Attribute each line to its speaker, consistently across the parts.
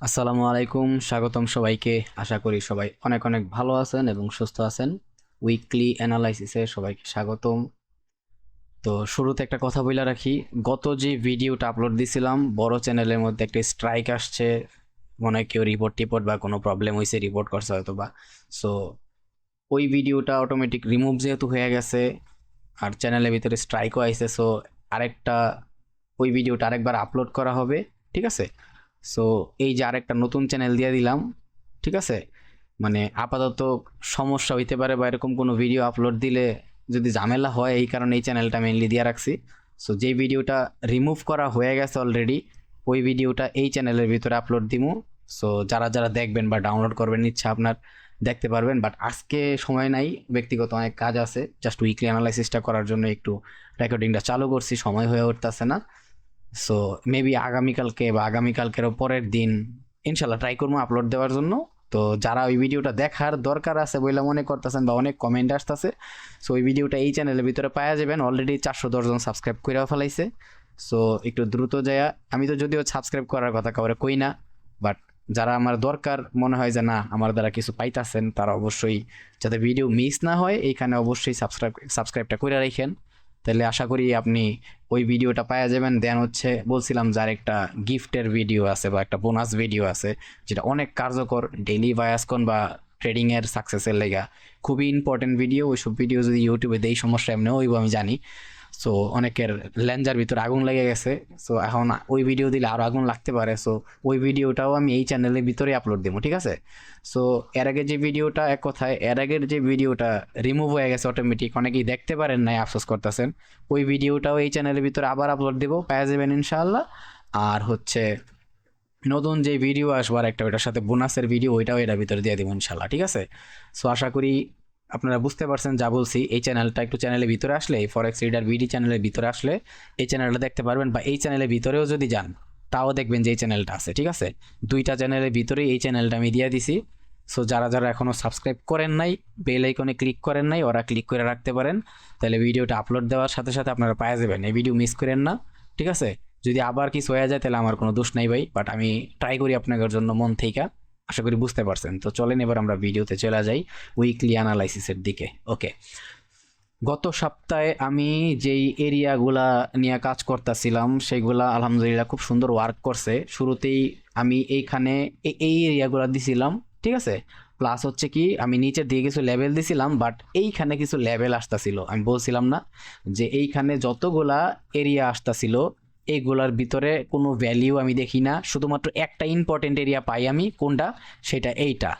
Speaker 1: আসসালামু আলাইকুম, স্বাগতম সবাইকে। আশা করি সবাই অনেক অনেক ভালো আছেন এবং সুস্থ আছেন। উইকলি অ্যানালাইসিসে সবাইকে স্বাগতম। তো শুরুতে একটা কথা বলে রাখি, গত যে ভিডিওটা আপলোড দিছিলাম বড় চ্যানেলের মধ্যে একটা স্ট্রাইক আসছে, মনে হয় কেউ রিপোর্ট টিপোর্ট বা কোনো প্রবলেম হয়েছে, রিপোর্ট করছে হয়তো বা। সো ওই ভিডিওটা অটোমেটিক রিমুভ যেহেতু হয়ে গেছে আর চ্যানেলের ভিতরে স্ট্রাইকও আইছে, সো আরেকটা ওই ভিডিওটা আরেকবার আপলোড করা হবে, ঠিক আছে? সো এই যে আরেকটা নতুন চ্যানেল দিয়ে দিলাম, ঠিক আছে? মানে আপাতত সমস্যা হইতে পারে বা এরকম কোনো ভিডিও আপলোড দিলে যদি ঝামেলা হয়, এই কারণে এই চ্যানেলটা মেনলি দিয়ে রাখছি। সো যেই ভিডিওটা রিমুভ করা হয়ে গেছে অলরেডি, ওই ভিডিওটা এই চ্যানেলের ভিতরে আপলোড দিমু। সো যারা যারা দেখবেন বা ডাউনলোড করবেন ইচ্ছা আপনার, দেখতে পারবেন। বাট আজকে সময় নাই, ব্যক্তিগত অনেক কাজ আছে, জাস্ট উইকলি অ্যানালাইসিসটা করার জন্য একটু রেকর্ডিংটা চালু করছি, সময় হয়ে উঠতেছে না। সো মেবি আগামীকালকে বা আগামীকালকেরও পরের দিন ইনশাল্লাহ ট্রাই করবো আপলোড দেওয়ার জন্য। তো যারা ওই ভিডিওটা দেখার দরকার আছে বলে মনে করতেছেন বা অনেক কমেন্ট আসতেছে, সো ওই ভিডিওটা এই চ্যানেলের ভিতরে পাওয়া যাবেন। অলরেডি 410 জন সাবস্ক্রাইব করেও ফেলাইছে। সো একটু দ্রুত যায়, আমি তো যদিও সাবস্ক্রাইব করার কথা কাউরে কই না, বাট যারা আমার দরকার মনে হয় যে না আমার দ্বারা কিছু পাইতাছেন, তারা অবশ্যই, যাতে ভিডিও মিস না হয়, এইখানে অবশ্যই সাবস্ক্রাইবটা করে রাখেন। তাহলে আশা করি আপনি ওই ভিডিওটা পাওয়া যাবেন। দেন হচ্ছে বলছিলাম যার একটা গিফটের ভিডিও আছে বা একটা বোনাস ভিডিও আছে, যেটা অনেক কার্যকর ডেইলি বায়াসকন বা ট্রেডিং এর সাকসেসের লেগা, খুবই ইম্পর্টেন্ট ভিডিও। ওইসব ভিডিও যদি ইউটিউবে দেই সমস্যা এমনিও হইব আমি জানি। সো অনেকের লেঞ্জার ভিতরে আগুন লেগে গেছে, সো এখন ওই ভিডিও দিলে আরও আগুন লাগতে পারে। সো ওই ভিডিওটাও আমি এই চ্যানেলের ভিতরে আপলোড দেবো, ঠিক আছে? সো এর আগে যে ভিডিওটা, এক কথায় এর আগের যে ভিডিওটা রিমুভ হয়ে গেছে অটোমেটিক, অনেকেই দেখতে পারেন নাই, আফসোস করতেছেন। ওই ভিডিওটাও এই চ্যানেলের ভিতরে আবার আপলোড দেবো, পেয়ে যাবেন ইনশাআল্লাহ। আর হচ্ছে নতুন যে ভিডিও আসবার একটা, ওইটার সাথে বোনাসের ভিডিও, ওইটাও এটার ভিতরে দিয়ে দেবো ইনশাল্লাহ, ঠিক আছে? সো আশা করি আপনারা বুঝতে পারছেন যা বলছি। এই চ্যানেলটা একটু চ্যানেলের ভিতরে আসলে, এই ফরেক্স রিডার বিডি চ্যানেলের ভিতরে আসলে এই চ্যানেলটা দেখতে পারবেন, বা এই চ্যানেলের ভিতরেও যদি যান তাও দেখবেন যে এই চ্যানেলটা আছে, ঠিক আছে? দুইটা চ্যানেলের ভিতরেই এই চ্যানেলটা আমি দিয়ে দিছি। সো যারা যারা এখনও সাবস্ক্রাইব করেন নাই, বেল আইকনে ক্লিক করেন নাই, ওরা ক্লিক করে রাখতে পারেন। তাহলে ভিডিওটা আপলোড দেওয়ার সাথে সাথে আপনারা পাওয়া যাবেন, এই ভিডিও মিস করেন না, ঠিক আছে? যদি আবার কিছু হয়ে যায় তাহলে আমার কোনো দোষ নাই ভাই, বাট আমি ট্রাই করি আপনাদের জন্য মন থেকে। আশা করি বুঝতে পারছেন। তো চলেন এবার আমরা ভিডিওতে চলে যাই, উইকলি অ্যানালাইসিসের দিকে। ওকে, গত সপ্তাহে আমি যেই এরিয়াগুলা নিয়ে কাজ করতেছিলাম সেগুলা আলহামদুলিল্লাহ খুব সুন্দর ওয়ার্ক করছে। শুরুতেই আমি এইখানে এই এরিয়াগুলা দিছিলাম, ঠিক আছে? প্লাস হচ্ছে কি, আমি নিচে দিয়ে কিছু লেভেল দিছিলাম, বাট এইখানে কিছু লেভেল আসতেছিল। আমি বলছিলাম না যে এইখানে যতগুলা এরিয়া আসতেছিল এইগুলার ভিতরে কোনো ভ্যালিউ আমি দেখি না, শুধুমাত্র একটা ইম্পর্টেন্ট এরিয়া পাই আমি, কোনটা? সেটা এইটা।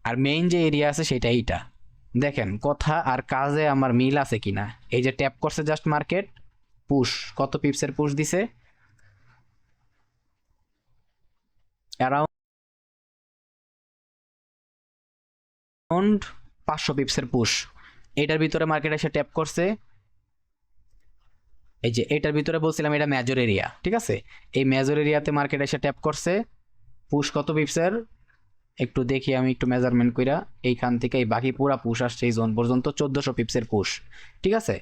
Speaker 1: আর মেইন যে এরিয়া আছে সেটা এইটা। দেখেন কথা আর কাজে আমার মিল আছে কিনা। এই যে ট্যাপ করছে জাস্ট মার্কেট, পুশ, কত পিপসের পুশ দিছে? অ্যারাউন্ড 500 পিপসের পুশ। এটার ভিতরে মার্কেট এসে ট্যাপ করছে। এই যে এটার ভিতরে বলছিলাম এটা মেজর এরিয়া, ঠিক আছে? এই মেজর এরিয়াতে মার্কেট এসে ট্যাপ করছে, পুশ কত পিপসের একটু দেখি আমি একটু মেজারমেন্ট কইরা। এইখান থেকে এই বাকি পুরা পুশ আসছে এই জোন পর্যন্ত, 1400 পিপসের পুশ, ঠিক আছে?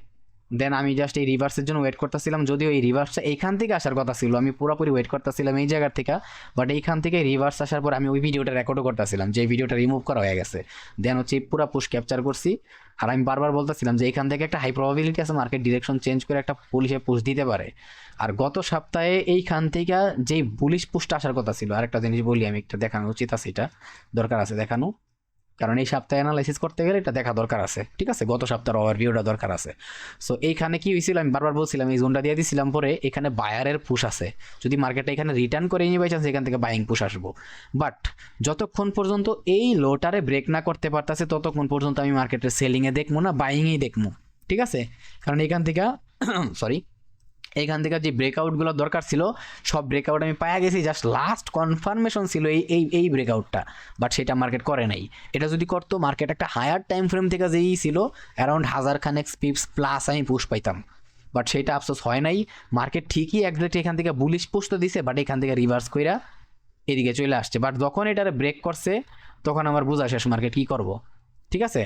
Speaker 1: দেন আমি জাস্ট এই রিভার্সের জন্য ওয়েট করতেছিলাম, যদিও এই রিভার্সটা এইখান থেকে আসার কথা ছিল, আমি পুরোপুরি ওয়েট করতেছিলাম এই জায়গার থেকে। বাট এইখান থেকে রিভার্স আসার পর আমি ওই ভিডিওটা রেকর্ডও করতেছিলাম, যে ভিডিওটা রিমুভ করা হয়ে গেছে। দেন হচ্ছে পুরো পুশ ক্যাপচার করছি। আর আমি বারবার বলতেছিলাম যে এইখান থেকে একটা হাই প্রবাবিলিটি আছে মার্কেট ডিরেকশন চেঞ্জ করে একটা পুলিশে পুশ দিতে পারে। আর গত সপ্তাহে এইখান থেকে যেই বুলিশ পুশটা আসার কথা ছিল, আরেকটা জিনিস বলি, আমি একটা দেখানো উচিত আছে, এটা দরকার আছে দেখানো, কারণ এই সপ্তাহে অ্যানালাইসিস করতে গেলে এটা দেখা দরকার আছে, ঠিক আছে? গত সপ্তাহের ওভারভিউটা দরকার আছে। সো এইখানে কি হয়েছিল, আমি বারবার বলছিলাম এই জোনটা দিয়ে দিছিলাম, পরে এখানে বায়ারের পুশ আছে। যদি মার্কেটটা এখানে রিটার্ন করে নিয়ে বাই চান্স এখান থেকে বাইং পুশ আসবো। বাট যতক্ষণ পর্যন্ত এই লোটারে ব্রেক না করতে পারতেছে ততক্ষণ পর্যন্ত আমি মার্কেটের সেলিংয়ে দেখবো না, বাইংয়েই দেখবো, ঠিক আছে? কারণ এখান থেকে সরি, এইখান থেকে যে ব্রেকআউটগুলো দরকার ছিল সব ব্রেকআউট আমি পাওয়া গেছি, জাস্ট লাস্ট কনফার্মেশন ছিল এই ব্রেকআউটটা। বাট সেটা মার্কেট করে নাই। এটা যদি করতো, মার্কেট একটা হায়ার টাইম ফ্রেম থেকে যেই ছিল অ্যারাউন্ড 1000 পিপস প্লাস আমি পুশ পাইতাম। বাট সেটা আফসোস হয় নাই। মার্কেট ঠিকই একজাক্ট এখান থেকে বুলিশ পুশ তো দিছে, বাট এখান থেকে রিভার্স কইরা এদিকে চলে আসছে। বাট যখন এটারে ব্রেক করছে তখন আমার বোঝা শেষ মার্কেট কী করবো, ঠিক আছে?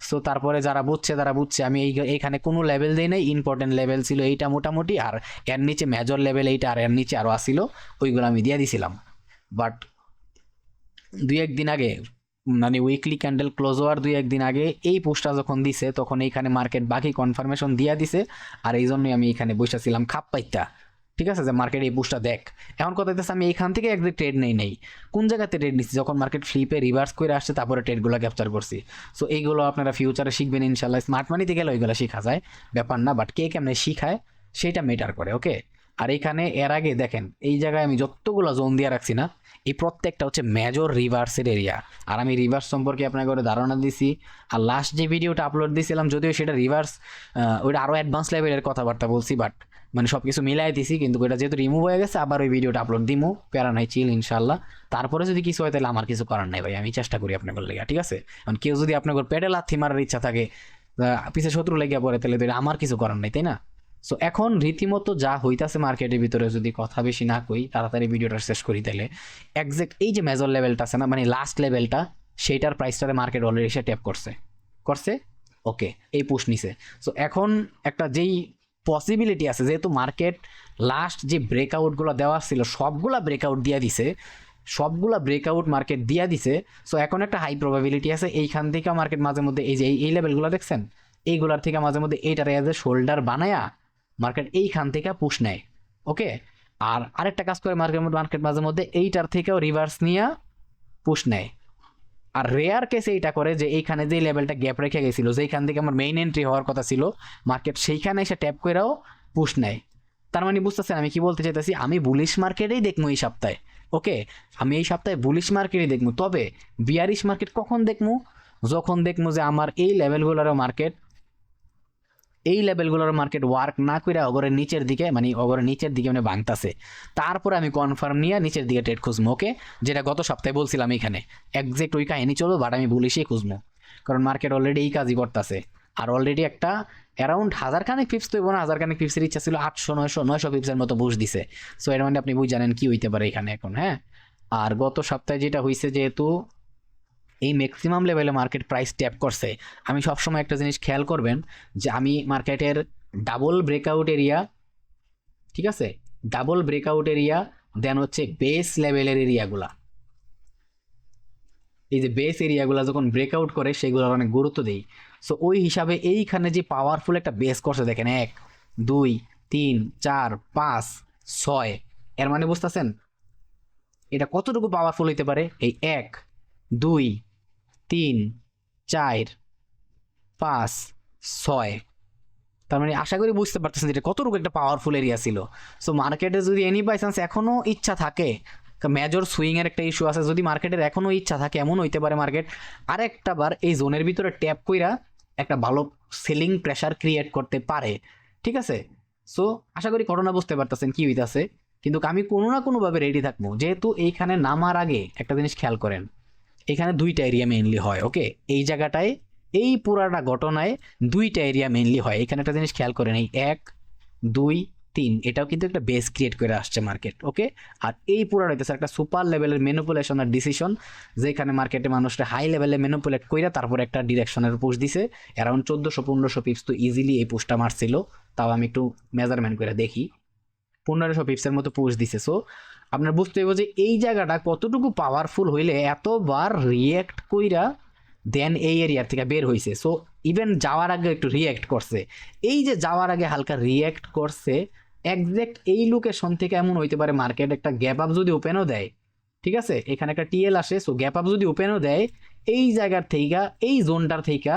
Speaker 1: সো তারপরে যারা বুঝছে তারা বুঝছে, আমি এইখানে কোনো লেভেল দিই নাই। ইম্পর্টেন্ট লেভেল ছিল এইটা মোটামুটি, আর এর নিচে মেজর লেভেল এইটা, আর এর নিচে আরও আসছিল, ওইগুলো আমি দিয়ে দিছিলাম। বাট দুই একদিন আগে, মানে উইকলি ক্যান্ডেল ক্লোজ হওয়ার দুই একদিন আগে এই পোস্টটা যখন দিছে তখন এইখানে মার্কেট বাকি কনফার্মেশন দিয়া দিছে, আর এই জন্যই আমি এখানে বসেছিলাম খাপ পাইতা। ঠিক আছে, যে মার্কেট এই পোস্টটা দেখ। এখন কথা হইতেছে আমি এইখান থেকে একদিন ট্রেড নেই কোন জায়গাতে ট্রেড নিচ্ছি, যখন মার্কেট ফ্লিপে রিভার্স করে আসছে তারপরে ট্রেডগুলো ক্যাপচার করছি। সো এইগুলো আপনারা ফিউচারে শিখবেন ইনশাল্লাহ, স্মার্ট মানিতে গেলে ওইগুলো শেখা যায়, ব্যাপার না, বাট কে কেমনে শিখায় সেটা মেটার করে। ওকে, আর এইখানে এর আগে দেখেন এই জায়গায় আমি যতগুলো জোন দিয়ে রাখছি না, এই প্রত্যেকটা হচ্ছে মেজর রিভার্সের এরিয়া, আর আমি রিভার্স সম্পর্কে আপনাকে করে ধারণা দিছি। আর লাস্ট যে ভিডিওটা আপলোড দিয়েছিলাম, যদিও সেটা রিভার্স, ওইটা আরও অ্যাডভান্স লেভেলের কথাবার্তা বলছি, বাট মানে সব কিছু মিলাই দিছি, কিন্তু ওইটা যেহেতু রিমুভ হয়ে গেছে আবার ওই ভিডিওটা আপলোড দিমু, প্যারা নাই, চিল ইনশাল্লাহ। তারপরে যদি কিছু হয় তাহলে আমার কিছু করার নাই ভাই, আমি চেষ্টা করি আপনাদের লেগে, ঠিক আছে? কারণ কেউ যদি আপনার পেটে লাথি মারার ইচ্ছা থাকে, পিছে শত্রু লেগে পড়ে, তাহলে তো আমার কিছু করার নাই, তাই না? সো এখন রীতিমতো যা হইতাছে মার্কেটের ভিতরে, যদি কথা বেশি না কই, তাড়াতাড়ি ভিডিওটা শেষ করি, তাহলে একজ্যাক্ট এই যে মেজর লেভেলটা আছে না, মানে লাস্ট লেভেলটা, সেইটার প্রাইসটারে মার্কেট অলরেডি সে ট্যাপ করছে। ওকে, এই পুশ নিছে। সো এখন একটা যেই পসিবিলিটি আছে, যেহেতু মার্কেট লাস্ট যে ব্রেকআউটগুলো দেওয়া ছিল সবগুলা ব্রেকআউট দিয়ে দিছে, সবগুলা ব্রেকআউট মার্কেট দিয়ে দিছে। সো এখন একটা হাই প্রবাবিলিটি আছে এইখান থেকে মার্কেট মাঝে মধ্যে এই যে এই লেভেলগুলো দেখছেন, এইগুলার থেকে মাঝে মধ্যে এইটার এজ এ শোল্ডার বানায়া মার্কেট এইখান থেকে পুশ নেয়। ওকে, আর আরেকটা কাজ করে মার্কেট মাঝে মধ্যে এইটার থেকেও রিভার্স নিয়ে পুশ নেয়। আর রেয়ার কেসে এইটা করে যে এইখানে যে লেভেলটা গ্যাপ রেখে গেছিল, যেইখান থেকে আমার মেইন এন্ট্রি হওয়ার কথা ছিল, মার্কেট সেইখানে এসে ট্যাপ করেও পুশ নেয়। তার মানে বুঝতেছেন আমি কি বলতে চাইতেছি? আমি বুলিশ মার্কেটেই দেখবো এই সপ্তাহে। ওকে, আমি এই সপ্তাহে বুলিশ মার্কেটই দেখবো, তবে বিয়ারিশ মার্কেট কখন দেখবো? যখন দেখবো যে আমার এই লেভেলগুলোরও মার্কেট ওয়ার্ক না করে অগরের নিচের দিকে, মানে অগরের নিচের দিকে মানে ভাঙতাছে, তারপরে আমি কনফার্ম নিয়ে নিচের দিকে ট্রেড খুঁজবো। ওকে, যেটা গত সপ্তাহে বলছিলাম এখানে একজ্যাক্ট ওই কাহিনী চলবো, বাট আমি বুলিশই খুঁজবো, কারণ মার্কেট অলরেডি এই কাজই করতেছে। আর অলরেডি একটা অ্যারাউন্ড 1000 খানিক পিপস, তো না 1000 খানিক পিপসের ইচ্ছা ছিল, 800 900 পিপসের মতো বুশ দিছে। সো এর মানে আপনি বুঝ জানেন কি হইতে পারে এখানে এখন। হ্যাঁ, আর গত সপ্তাহে যেটা হয়েছে, যেহেতু এই ম্যাক্সিমাম লেভেলে মার্কেট প্রাইস ট্যাপ করছে, আমি সবসময় একটা জিনিস খেয়াল করবেন যে আমি মার্কেটের ডাবল ব্রেকআউট এরিয়া, ঠিক আছে, ডাবল ব্রেকআউট এরিয়া, দেন হচ্ছে বেস লেভেলের এরিয়াগুলা, এই যে বেস এরিয়াগুলো যখন ব্রেকআউট করে সেগুলোর অনেক গুরুত্ব দেই। সো ওই হিসাবে এইখানে যে পাওয়ারফুল একটা বেস করছে দেখেন, 1 2 3 4 5 6, এর মানে বুঝতেছেন এটা কতটুকু পাওয়ারফুল হইতে পারে? এই 1 2 3 4 5 6, তার মানে আশা করি বুঝতে পারতেছেন এটা কতটুকু একটা পাওয়ারফুল এরিয়া ছিল। সো মার্কেটে যদি এনি বাই চান্স এখনও ইচ্ছা থাকে, মেজর সুইংয়ের একটা ইস্যু আছে, যদি মার্কেটের এখনও ইচ্ছা থাকে, এমন হইতে পারে মার্কেট আরেকটা বার এই জোনের ভিতরে ট্যাপ কইরা একটা ভালো সেলিং প্রেশার ক্রিয়েট করতে পারে। ঠিক আছে, সো আশা করি ঘটনা বুঝতে পারতেছেন কি হইতাছে, কিন্তু আমি কোনো না কোনোভাবে রেডি থাকবো। যেহেতু এইখানে নামার আগে একটা জিনিস খেয়াল করেন, এখানে দুইটা এরিয়া মেইনলি হয়। ওকে, এই জায়গাটায় এই পুরাটা ঘটনায় দুইটা এরিয়া মেইনলি হয়। এখানে একটা জিনিস খেয়াল করেন, এই 1 2 3, এটাও কিন্তু একটা বেস ক্রিয়েট করে আসছে মার্কেট। ওকে, আর এই পুরা হইতেছে একটা সুপার লেভেলের ম্যানিপুলেশন আর ডিসিশন, যেখানে মার্কেটে মানুষটা হাই লেভেলে ম্যানিপুলেট কইরা তারপর একটা ডিরেকশনের পুশ দিছে। অ্যারাউন্ড 1400 পিপস তো ইজিলি এই পুশটা মারছিল, তাও আমি একটু মেজারমেন্ট করে দেখি, 1500 পিপসের মতো পুশ দিছে। সো আপনার বুঝতে হবে যে এই জায়গাটা কতটুকু পাওয়ারফুল হইলে এতবার রিয়েক্ট কইরা দেন এই এরিয়ার থেকে বের হয়েছে। সো ইভেন যাওয়ার আগে একটু রিয়েক্ট করছে, এই যে যাওয়ার আগে হালকা রিয়েক্ট করছে, একজ্যাক্ট এই লোকেশন থেকে এমন হইতে পারে মার্কেট একটা গ্যাপ আপ যদি ওপেনও দেয়, ঠিক আছে, এখানে একটা টিএল আসে, সো গ্যাপ আপ যদি ওপেনও দেয় এই জায়গার থেকে, এই জোনটার থেকে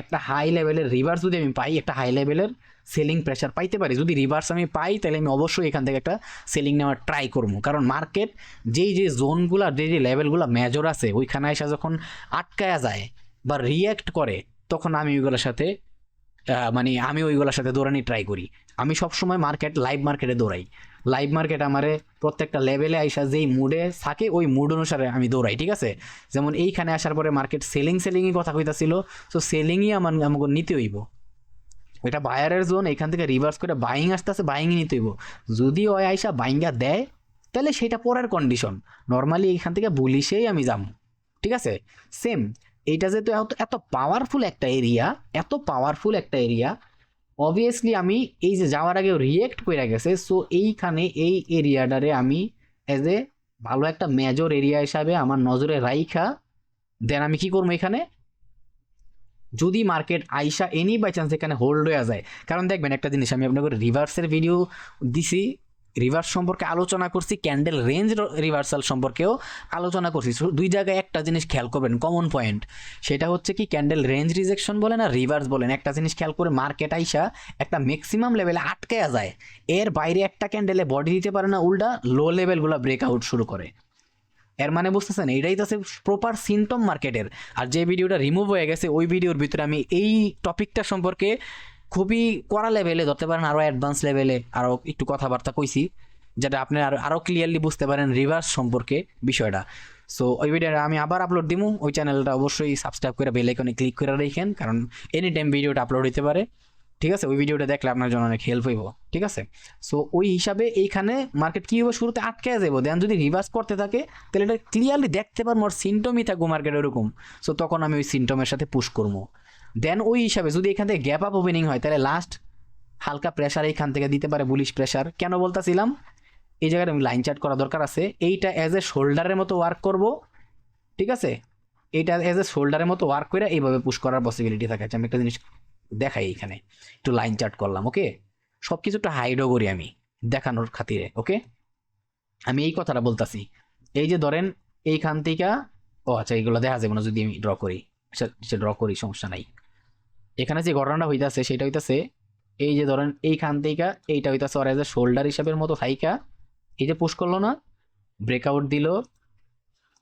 Speaker 1: একটা হাই লেভেলের রিভার্স যদি আমি পাই, একটা হাই লেভেলের সেলিং প্রেশার পাইতে পারি, যদি রিভার্স আমি পাই তাহলে আমি অবশ্যই এখান থেকে একটা সেলিং নেওয়ার ট্রাই করবো। কারণ মার্কেট যেই যে জোনগুলা, যে লেভেলগুলো মেজর আছে, ওইখানে এসে যখন আটকায়া যায় বা রিয়্যাক্ট করে, তখন আমি ওইগুলোর সাথে মানে আমি ওইগুলোর সাথে দৌড়ানি ট্রাই করি। আমি সবসময় লাইভ মার্কেটে দৌড়াই। লাইভ মার্কেট আমারে প্রত্যেকটা লেভেলে আইসা যেই মুডে থাকে ওই মুড অনুসারে আমি দৌড়াই। ঠিক আছে, যেমন এইখানে আসার পরে মার্কেট সেলিংই কথা কইতাছিল, সো সেলিংই আমাকে নিতে হইব। এটা বায়ারের জোন, এখান থেকে রিভার্স করে বাইং আসতেছে, বাইংই নিতে হইব। যদি ওই আইসা বাইঙ্গা দেয় তাহলে সেটা পরের কন্ডিশন, নর্মালি এইখান থেকে বুলিশেই আমি যাবো। ঠিক আছে, সেম এইটা যেহেতু এত পাওয়ারফুল একটা এরিয়া, অবভিয়াসলি আমি এই যে যাওয়ার আগে রিয়েক্ট করে গেছে, সো এইখানে এই এরিয়াটারে আমি এজ এ ভালো একটা মেজর এরিয়া হিসাবে আমার নজরে রাইখা দেন আমি কি করবো এখানে, যদি মার্কেট আইসা এনি বাই চান্স এখানে হোল্ড হয়ে যায়, কারণ দেখবেন একটা জিনিস আমি আপনাকে রিভার্সের ভিডিও দিছি, রিভার্স সম্পর্কে আলোচনা করছি, ক্যান্ডেল রেঞ্জ রিভার্সাল সম্পর্কেও আলোচনা করছি। দুই জায়গায় একটা জিনিস খেয়াল করবেন, কমন পয়েন্ট, সেটা হচ্ছে কি ক্যান্ডেল রেঞ্জ রিজেকশন বলেন আর রিভার্স বলেন, একটা জিনিস খেয়াল করে মার্কেট আইসা একটা ম্যাক্সিমাম লেভেলে আটকে যায়, এর বাইরে একটা ক্যান্ডেলে বডি দিতে পারে না, উল্টা লো লেভেলগুলো ব্রেকআউট শুরু করে। এর মানে বুঝতেছেন, এইটাই তো আছে প্রপার সিমটম মার্কেটের। আর যে ভিডিওটা রিমুভ হয়ে গেছে ওই ভিডিওর ভিতরে আমি এই টপিকটা সম্পর্কে খুবই কড়া লেভেলে ধরতে পারেন, আরও অ্যাডভান্স লেভেলে আরও একটু কথাবার্তা কইছি, যেটা আপনি আরও ক্লিয়ারলি বুঝতে পারেন রিভার্স সম্পর্কে বিষয়টা। সো ওই ভিডিওটা আমি আবার আপলোড দিব, ওই চ্যানেলটা অবশ্যই সাবস্ক্রাইব করে বেল আইকনে ক্লিক করে রাখেন, কারণ এনি টাইম ভিডিওটা আপলোড হতে পারে। ঠিক আছে, ওই ভিডিওটা দেখলে আপনার জন্য অনেক হেল্প হইব। ঠিক আছে, সো ওই হিসাবে এইখানে মার্কেট কী হবে, শুরুতে আটকে যাবো, দেন যদি রিভার্স করতে থাকে তাহলে এটা ক্লিয়ারলি দেখতে পারবো আর সিমটমই থাকবো মার্কেট ওরকম। সো তখন আমি ওই সিমটমের সাথে পুশ করবো। দেন ওই হিসাবে যদি এখান থেকে গ্যাপ আপ ওপেনিং হয় তাহলে লাস্ট হালকা প্রেশার এইখান থেকে দিতে পারে, বুলিশ প্রেশার। কেন বলতেছিলাম, এই জায়গায় আমি লাইন চার্ট করা দরকার আছে, এইটা অ্যাজ এ শোল্ডারের মতো ওয়ার্ক করব। ঠিক আছে, এইটা অ্যাজ এ শোল্ডারের মতো ওয়ার্ক করে এইভাবে পুশ করার পসিবিলিটি থাকে। আচ্ছা, আমি একটা জিনিস দেখাই, এইখানে একটু লাইন চার্ট করলাম। ওকে, সব কিছু একটু হাইডও করি আমি দেখানোর খাতিরে। ওকে, আমি এই কথাটা বলতাছি, এই যে ধরেন এইখান থেকে, ও আচ্ছা এইগুলো দেখা যাবে না যদি আমি ড্র করি। আচ্ছা ড্র করি, সমস্যা নাই। এখানে যে ঘটনাটা হইতাছে সেটা হইতাছে, এই যে ধরেন এইখান থেকে এইটা হইতাছে ওর এজ এ শোল্ডার হিসাবের মতো থাইকা, এই যে পুশ করলো না, ব্রেকআউট দিল,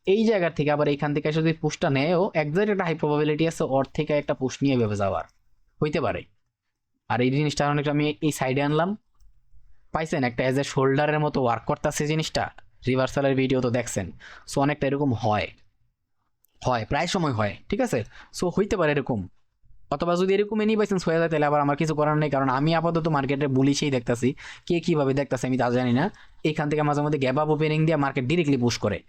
Speaker 1: এই জায়গা থেকে আবার এইখান থেকে যদি পুশটা নেয়ও, একজাক্ট একটা হাই প্রবাবিলিটি আছে ওর থেকে একটা পুশ নিয়ে ভেবে যাওয়ার, হইতে পারে। আর এই জিনিসটা অনেকটা আমি এই সাইডে আনলাম, পাইছেন একটা এজ এ শোল্ডারের মতো ওয়ার্ক করতেছে জিনিসটা, রিভার্সালের ভিডিও তো দেখছেন। সো অনেকটা এরকম হয়, হয় প্রায় সময় হয়। ঠিক আছে, সো হইতে পারে এরকম, অথবা যদি এরকম এনি বাইসেন্স হয়ে যায় তাহলে আবার আমার কিছু করার নেই, কারণ আমি আপাতত মার্কেটে বুলিশেই দেখতেছি, কে কীভাবে দেখতেছে আমি তা জানি না। এখান থেকে মাঝে মধ্যে গ্যাপ আপ ওপেনিং দিয়ে মার্কেট ডিরেক্টলি পুশ করে।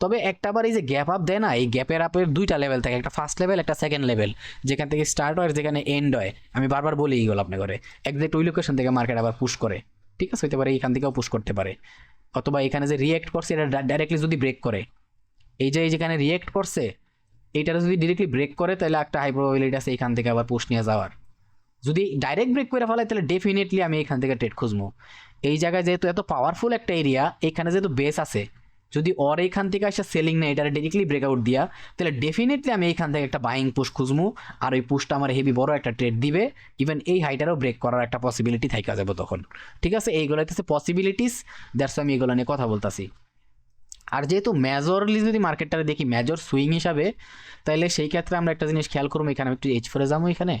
Speaker 1: তবে একটা বার এই যে গ্যাপ আপ দেয় না, এই গ্যাপের আপের দুইটা লেভেল থাকে, একটা ফার্স্ট লেভেল একটা সেকেন্ড লেভেল, যেখান থেকে স্টার্ট হয় যেখানে এন্ড হয়। আমি বারবার বলি এইগুলো আপনি করে, একজ্যাক্ট ওই লোকেশন থেকে মার্কেট আবার পুশ করে। ঠিক আছে, হইতে পারে এইখান থেকেও পুশ করতে পারে, অথবা এখানে যে রিয়েক্ট করছে এটা ডাইরেক্টলি যদি ব্রেক করে, এই যে যেখানে রিয়েক্ট করছে এইটার যদি ডিরেক্টলি ব্রেক করে তাহলে একটা হাই প্রবাবিলিটি আছে এখান থেকে আবার পুশ নিয়ে যাওয়ার। যদি ডাইরেক্ট ব্রেক করে ফেলায় তাহলে ডেফিনেটলি আমি এখান থেকে ট্রেড খুঁজবো। এই জায়গায় যেহেতু এত পাওয়ারফুল একটা এরিয়া, এখানে যেহেতু বেস আছে, যদি ওর এখান থেকে আসা সেলিং নেই, এটা ডিরেক্টলি ব্রেকআউট দিয়া, তাহলে ডেফিনেটলি আমি এইখান থেকে একটা বাইং পুশ খুঁজবো, আর ওই পুশটা আমার হেভি বড় একটা ট্রেড দিবে, ইভেন এই হাইটারও ব্রেক করার একটা পসিবিলিটি থাকা যাবে তখন। ঠিক আছে, এইগুলো হচ্ছে পসিবিলিটিস, দ্যাটস আমি এগুলো নিয়ে কথা বলতেছি। আর যেহেতু মেজরলি যদি মার্কেটটারে দেখি মেজর সুইং হিসাবে, তাহলে সেই ক্ষেত্রে আমরা একটা জিনিস খেয়াল করবো, এখানে আমি একটু H4 যাবো, এখানে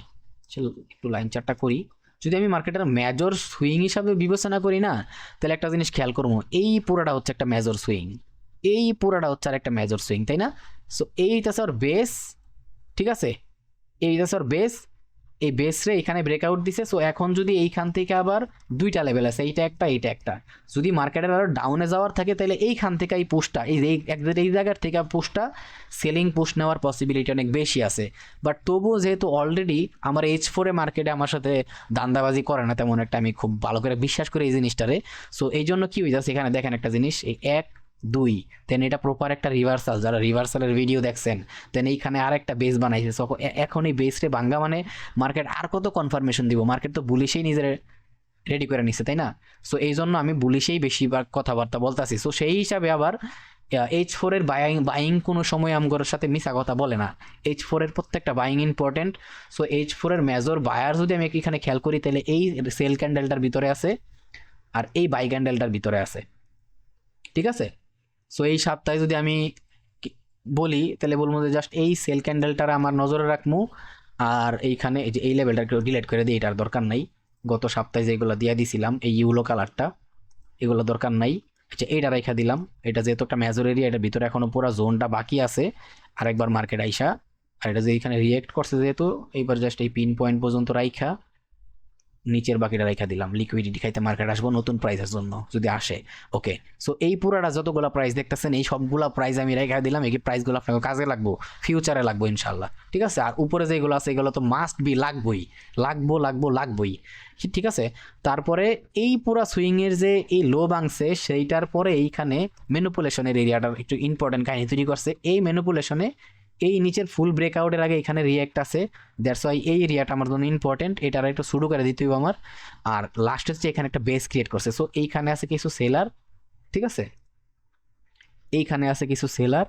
Speaker 1: চলো একটু লাইন চার্টটা করি। যদি আমি মার্কেটের মেজর সুইং হিসাবে বিবেচনা করি না, তাহলে একটা জিনিস খেয়াল করবো, এই পুরাটা হচ্ছে একটা মেজর সুইং, এই পুরাটা হচ্ছে আর একটা মেজর সুইং, তাই না? সো এইটা স্যার বেস, ঠিক আছে, এইটা স্যার বেস, এই বেসরে এখানে ব্রেকআউট দিছে। সো এখন যদি এইখান থেকে আবার দুইটা লেভেল আছে, এইটা একটা এইটা একটা, যদি মার্কেটের আরও ডাউনে যাওয়ার থাকে তাহলে এইখান থেকে এই পুশটা এই জায়গার থেকে পুশটা সেলিং পুশ নেওয়ার পসিবিলিটি অনেক বেশি আছে। বাট তবুও যেহেতু অলরেডি আমার H4 মার্কেটে আমার সাথে দান্দাবাজি করে না তেমন একটা, আমি খুব ভালো করে বিশ্বাস করি এই জিনিসটারে। সো এই জন্য কি হয়ে যাচ্ছে, এখানে দেখেন একটা জিনিস, এই 1 2 দেন এটা প্রপার একটা রিভার্সাল, যারা রিভার্সালের ভিডিও দেখছেন, দেন এইখানে আর একটা বেস বানাইছে। সো এখন এই বেসরে ভাঙ্গা মানে মার্কেট আর কত কনফার্মেশন দিব, মার্কেট তো বুলিশেই নিজের রেডি করে নিচ্ছে, তাই না? সো এই জন্য আমি বুলিশেই বেশিরভাগ কথাবার্তা বলতাছি। সো সেই হিসাবে আবার H4 এর বাইং কোনো সময় আমগোর সাথে মিশা কথা বলে না, H4 এর প্রত্যেকটা বাইং ইম্পর্টেন্ট। সো H4 এর মেজর বায়ার যদি আমি এখানে খেয়াল করি তাহলে এই সেল ক্যান্ডেলটার ভিতরে আছে আর এই বাই ক্যান্ডেলটার ভিতরে আছে। ঠিক আছে, সো এই সপ্তাহে যদি আমি বলি তাহলে বলবো যে জাস্ট এই সেল ক্যান্ডেলটার আমার নজরে রাখবো, আর এইখানে এই যে এই লেভেলটা একটু ডিলিট করে দিই, এটার দরকার নাই। গত সপ্তাহে যেগুলো দিয়ে দিছিলাম এই ইউলো কালারটা, এগুলো দরকার নাই। আচ্ছা এইটা রেখা দিলাম, এটা যেহেতু একটা মেজর এরিয়া, এটার ভিতরে এখনো পুরো জোনটা বাকি আছে। আরেকবার মার্কেট আইসা, আর এটা যে এখানে রিয়েক্ট করছে যেহেতু, এইবার জাস্ট এই পিন পয়েন্ট পর্যন্ত রাইখা নিচের বাকিটা রেখা দিলাম, লিকুইডিটি খাইতে মার্কেট আসবো নতুন প্রাইসের জন্য যদি আসে। ওকে, সো এই পুরাটা যতগুলো প্রাইস দেখতেছেন এই সবগুলা প্রাইস আমি রেখা দিলাম, এই প্রাইসগুলো আপনাকে কাজে লাগবো, ফিউচারে লাগবো ইনশাল্লাহ। ঠিক আছে, আর উপরে যেগুলো আছে এগুলো তো মাস্ট বি লাগবোই, লাগবোই। ঠিক আছে, তারপরে এই পুরা সুইংয়ের যে এই লো ভাঙছে সেইটার পরে এইখানে ম্যানিপুলেশনের এরিয়াটার একটু ইম্পর্টেন্ট কাহিনী তৈরি করছে। এই ম্যানিপুলেশনে এই নিচের ফুল ব্রেকআউটের আগে এখানে রিয়াক্ট আছে, দ্যাটস ওয়াই এই এরিয়াটা আমার জন্য ইম্পর্টেন্ট, এটার একটু শুরু করে দিতে হবে আমার। আর লাস্ট হচ্ছে এখানে একটা বেস ক্রিয়েট করছে, সো এইখানে আছে কিছু সেলার, ঠিক আছে, এইখানে আছে কিছু সেলার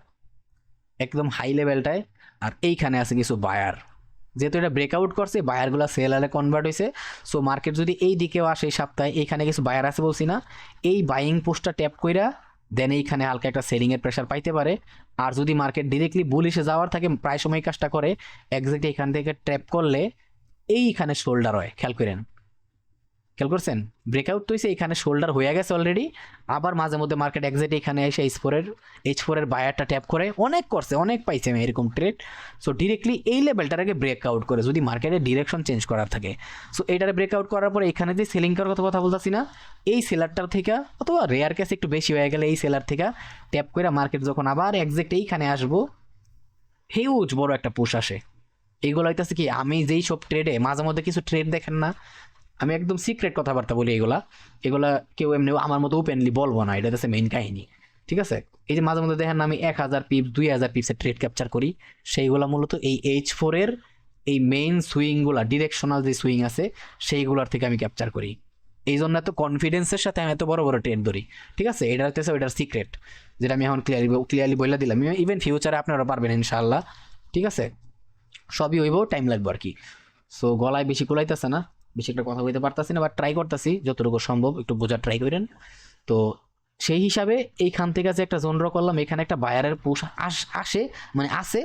Speaker 1: একদম হাই লেভেলটায়, আর এইখানে আছে কিছু বায়ার। যেহেতু এটা ব্রেকআউট করছে বায়ারগুলো সেলারে কনভার্ট হয়েছে, সো মার্কেট যদি এই দিকেও আসে এই সপ্তাহে, এইখানে কিছু বায়ার আছে বলছি না, এই বাইং পোস্টটা ট্যাপ কইরা দেন এইখানে হালকা একটা সেলিংয়ের প্রেশার পাইতে পারে। আর যদি মার্কেট ডিরেক্টলি বুলিশে যাওয়ার থাকে প্রায় সময় কাজটা করে এক্স্যাক্ট এখান থেকে ট্র্যাপ করলে এইখানে শোল্ডার হয়, খেয়াল করছেন ব্রেকআউট তো হয়েছে, এখানে শোল্ডার হয়ে গেছে অলরেডি, আবার মাঝে মধ্যে মার্কেট এক্সাক্ট এখানে এসে এইচ ফোরের বায়ারটা ট্যাপ করে অনেক করছে, অনেক পাইছে আমি এরকম ট্রেড। সো ডিরেক্টলি এই লেভেলটার আগে ব্রেকআউট করে যদি মার্কেটের ডিরেকশন চেঞ্জ করার থাকে, সো এইটারে ব্রেকআউট করার পরে এখানে যে সেলিং করার কথা বলতেছি না, এই সেলারটার থেকে অথবা রেয়ার কেস একটু বেশি হয়ে গেলে এই সেলার থেকে ট্যাপ করে মার্কেট যখন আবার এক্সাক্ট এইখানে আসবো হিউজ বড় একটা পুশ আসে। এইগুলো হইতেছে কি, আমি যেই সব ট্রেডে মাঝে মধ্যে কিছু ট্রেড দেখেন না, আমি একদম সিক্রেট কথাবার্তা বলি, এগুলা কেউ এমনি আমার মতো ওপেনলি বলবো না, এটা হচ্ছে মেইন কাহিনী। ঠিক আছে, এই যে মাঝে মধ্যে দেখেন না আমি 1000 পিপস 2000 পিপসের ট্রেড ক্যাপচার করি, সেইগুলা মূলত এই H4-এর এই মেইন সুইংগুলা ডিরেকশনাল যে সুইং আছে সেইগুলোর থেকে আমি ক্যাপচার করি, এই জন্য এত কনফিডেন্সের সাথে আমি এত বড় বড় ট্রেড ধরি। ঠিক আছে, এটা হচ্ছে ওইটার সিক্রেট, যেটা আমি এখন ক্লিয়ারলি বলে দিলাম, ইভেন ফিউচারে আপনারা পারবেন ইনশাআল্লাহ। ঠিক আছে, সবই হইব, টাইম লাগবে আর কি। সো গলায় বেশি কুলাইতেছে না, বেশি একটা কথা বলতে পারতাছি না, বাট ট্রাই করতেছি যতটুকু সম্ভব একটু বোঝার ট্রাই করেন। তো সেই হিসাবে এইখান থেকে যে একটা জোন ড্র করলাম, এখানে একটা বায়ারের পুশ আসে, মানে আছে,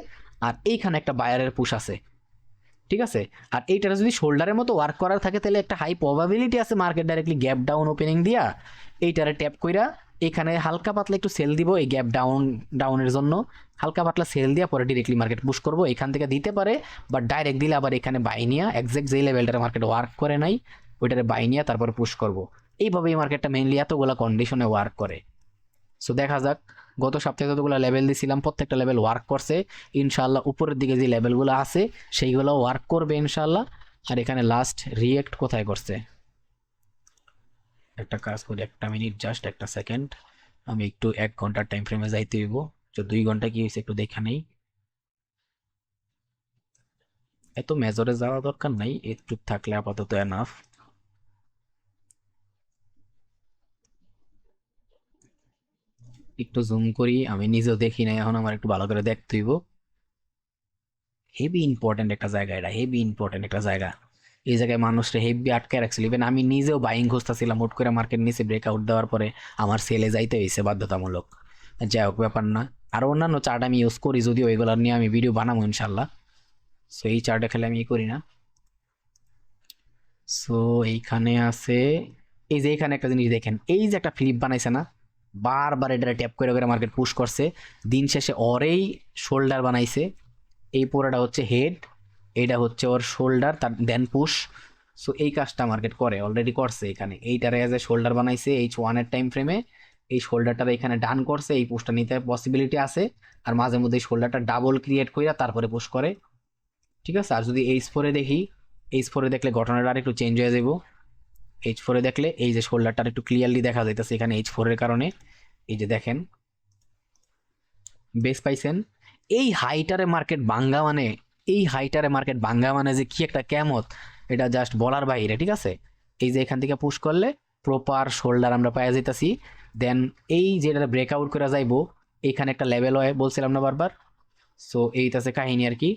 Speaker 1: আর এইখানে একটা বায়ারের পুশ আছে। ঠিক আছে, আর এইটার যদি শোল্ডারের মতো ওয়ার্ক করার থাকে তাহলে একটা হাই প্রবাবিলিটি আছে market directly gap down opening দিয়া এইটারে ট্যাপ কইরা এখানে হালকা পাতলা একটু সেল দিব এই গ্যাপ ডাউনের জন্য, হালকা পাতলা সেল দিয়া পরে ডিরেক্টলি মার্কেট পুশ করবো, এখান থেকে দিতে পারে, বাট ডাইরেক্ট দিলে আবার এখানে বাই নিয়া এক্সাক্ট যেই লেভেলটারে মার্কেট ওয়ার্ক করে নাই ওইটারে বাই নিয়া তারপরে পুশ করবো। এইভাবেই মার্কেটটা মেইনলি এতগুলা কন্ডিশনে ওয়ার্ক করে। সো দেখা যাক, গত সপ্তাহে যতগুলো লেভেল দিয়েছিলাম প্রত্যেকটা লেভেল ওয়ার্ক করছে ইনশাল্লাহ, উপরের দিকে যে লেভেলগুলো আছে সেইগুলো ওয়ার্ক করবে ইনশাল্লাহ। আর এখানে লাস্ট রিয়েক্ট কোথায় করছে, একটা কাজ করি, একটা মিনিট জাস্ট একটা সেকেন্ড, আমি একটু 1 ঘন্টার টাইম ফ্রেমে যাইতে হইব, তো 2 ঘন্টা কি হয়েছে একটু দেখা নেই, এত মেজরে যাওয়া দরকার নাই, একটু থাকলে আপাতত এনাফ। একটু জুম করি, আমি নিজেও দেখি নাই এখন, আমার একটু ভালো করে দেখতে হইব। হেভি ইম্পর্টেন্ট একটা জায়গা, এটা হেভি ইম্পর্টেন্ট একটা জায়গা, এই জায়গায় মানুষরা হেভি আটকায় রাখছিল, ইভেন আমি নিজেও বাইং খুঁজতেছিলাম, হুট করে মার্কেট নিচে ব্রেকআউট দেওয়ার পরে আমার সেলে যাইতে হয়েছে বাধ্যতামূলক। যাই হোক ব্যাপার না, আর অন্যান্য চার্ট আমি ইউজ করি যদিও এগুলোর নিয়ে আমি ভিডিও বানাবো ইনশাল্লাহ। সো এই চার্টে খেলে আমি করি না। সো এইখানে আছে, এই যে এখানে একটা জিনিস দেখেন, এই যে একটা ফ্লিপ বানাইছে না, বারবার এটা ট্যাপ করে করে মার্কেট পুশ করছে, দিন শেষে ওরেই শোল্ডার বানাইছে, এই পুরোটা হচ্ছে হেড, এটা হচ্ছে ওর শোল্ডার, তার দেন পুশ। সো এই কাজটা মার্কেট করে, অলরেডি করছে, এখানে এইটারে এজ এ শোল্ডার বানাইছে H1-এর টাইম ফ্রেমে, এই শোল্ডারটা এখানে ডান করছে, এই পুশটা নিতে পসিবিলিটি আছে, আর মাঝে মধ্যে এই শোল্ডারটা ডাবল ক্রিয়েট করে তারপরে পুশ করে। ঠিক আছে, আর যদি H4-এ দেখি, H4-এ দেখলে ঘটনাটা আর একটু চেঞ্জ হয়ে যাব। H4-এ দেখলে এই যে শোল্ডারটা একটু ক্লিয়ারলি দেখা যাইতেছে এখানে H4-এর কারণে, এই যে দেখেন বেস পাইছেন, এই হাইটারে মার্কেট ভাঙ্গা মানে, এই হাইটারে মার্কেট ভাঙ্গা মানে যে কি একটা কেমত, এটা জাস্ট বলার বাইরে। ঠিক আছে, এই যে এখান থেকে পুশ করলে প্রপার শোল্ডার আমরা পাওয়া যাইতাছি, দেন এই যেটা ব্রেকআউট করা যাইবো এখানে একটা লেভেল হয় বলছিলাম না বারবার। সো এইটাছে কাহিনী আর কি।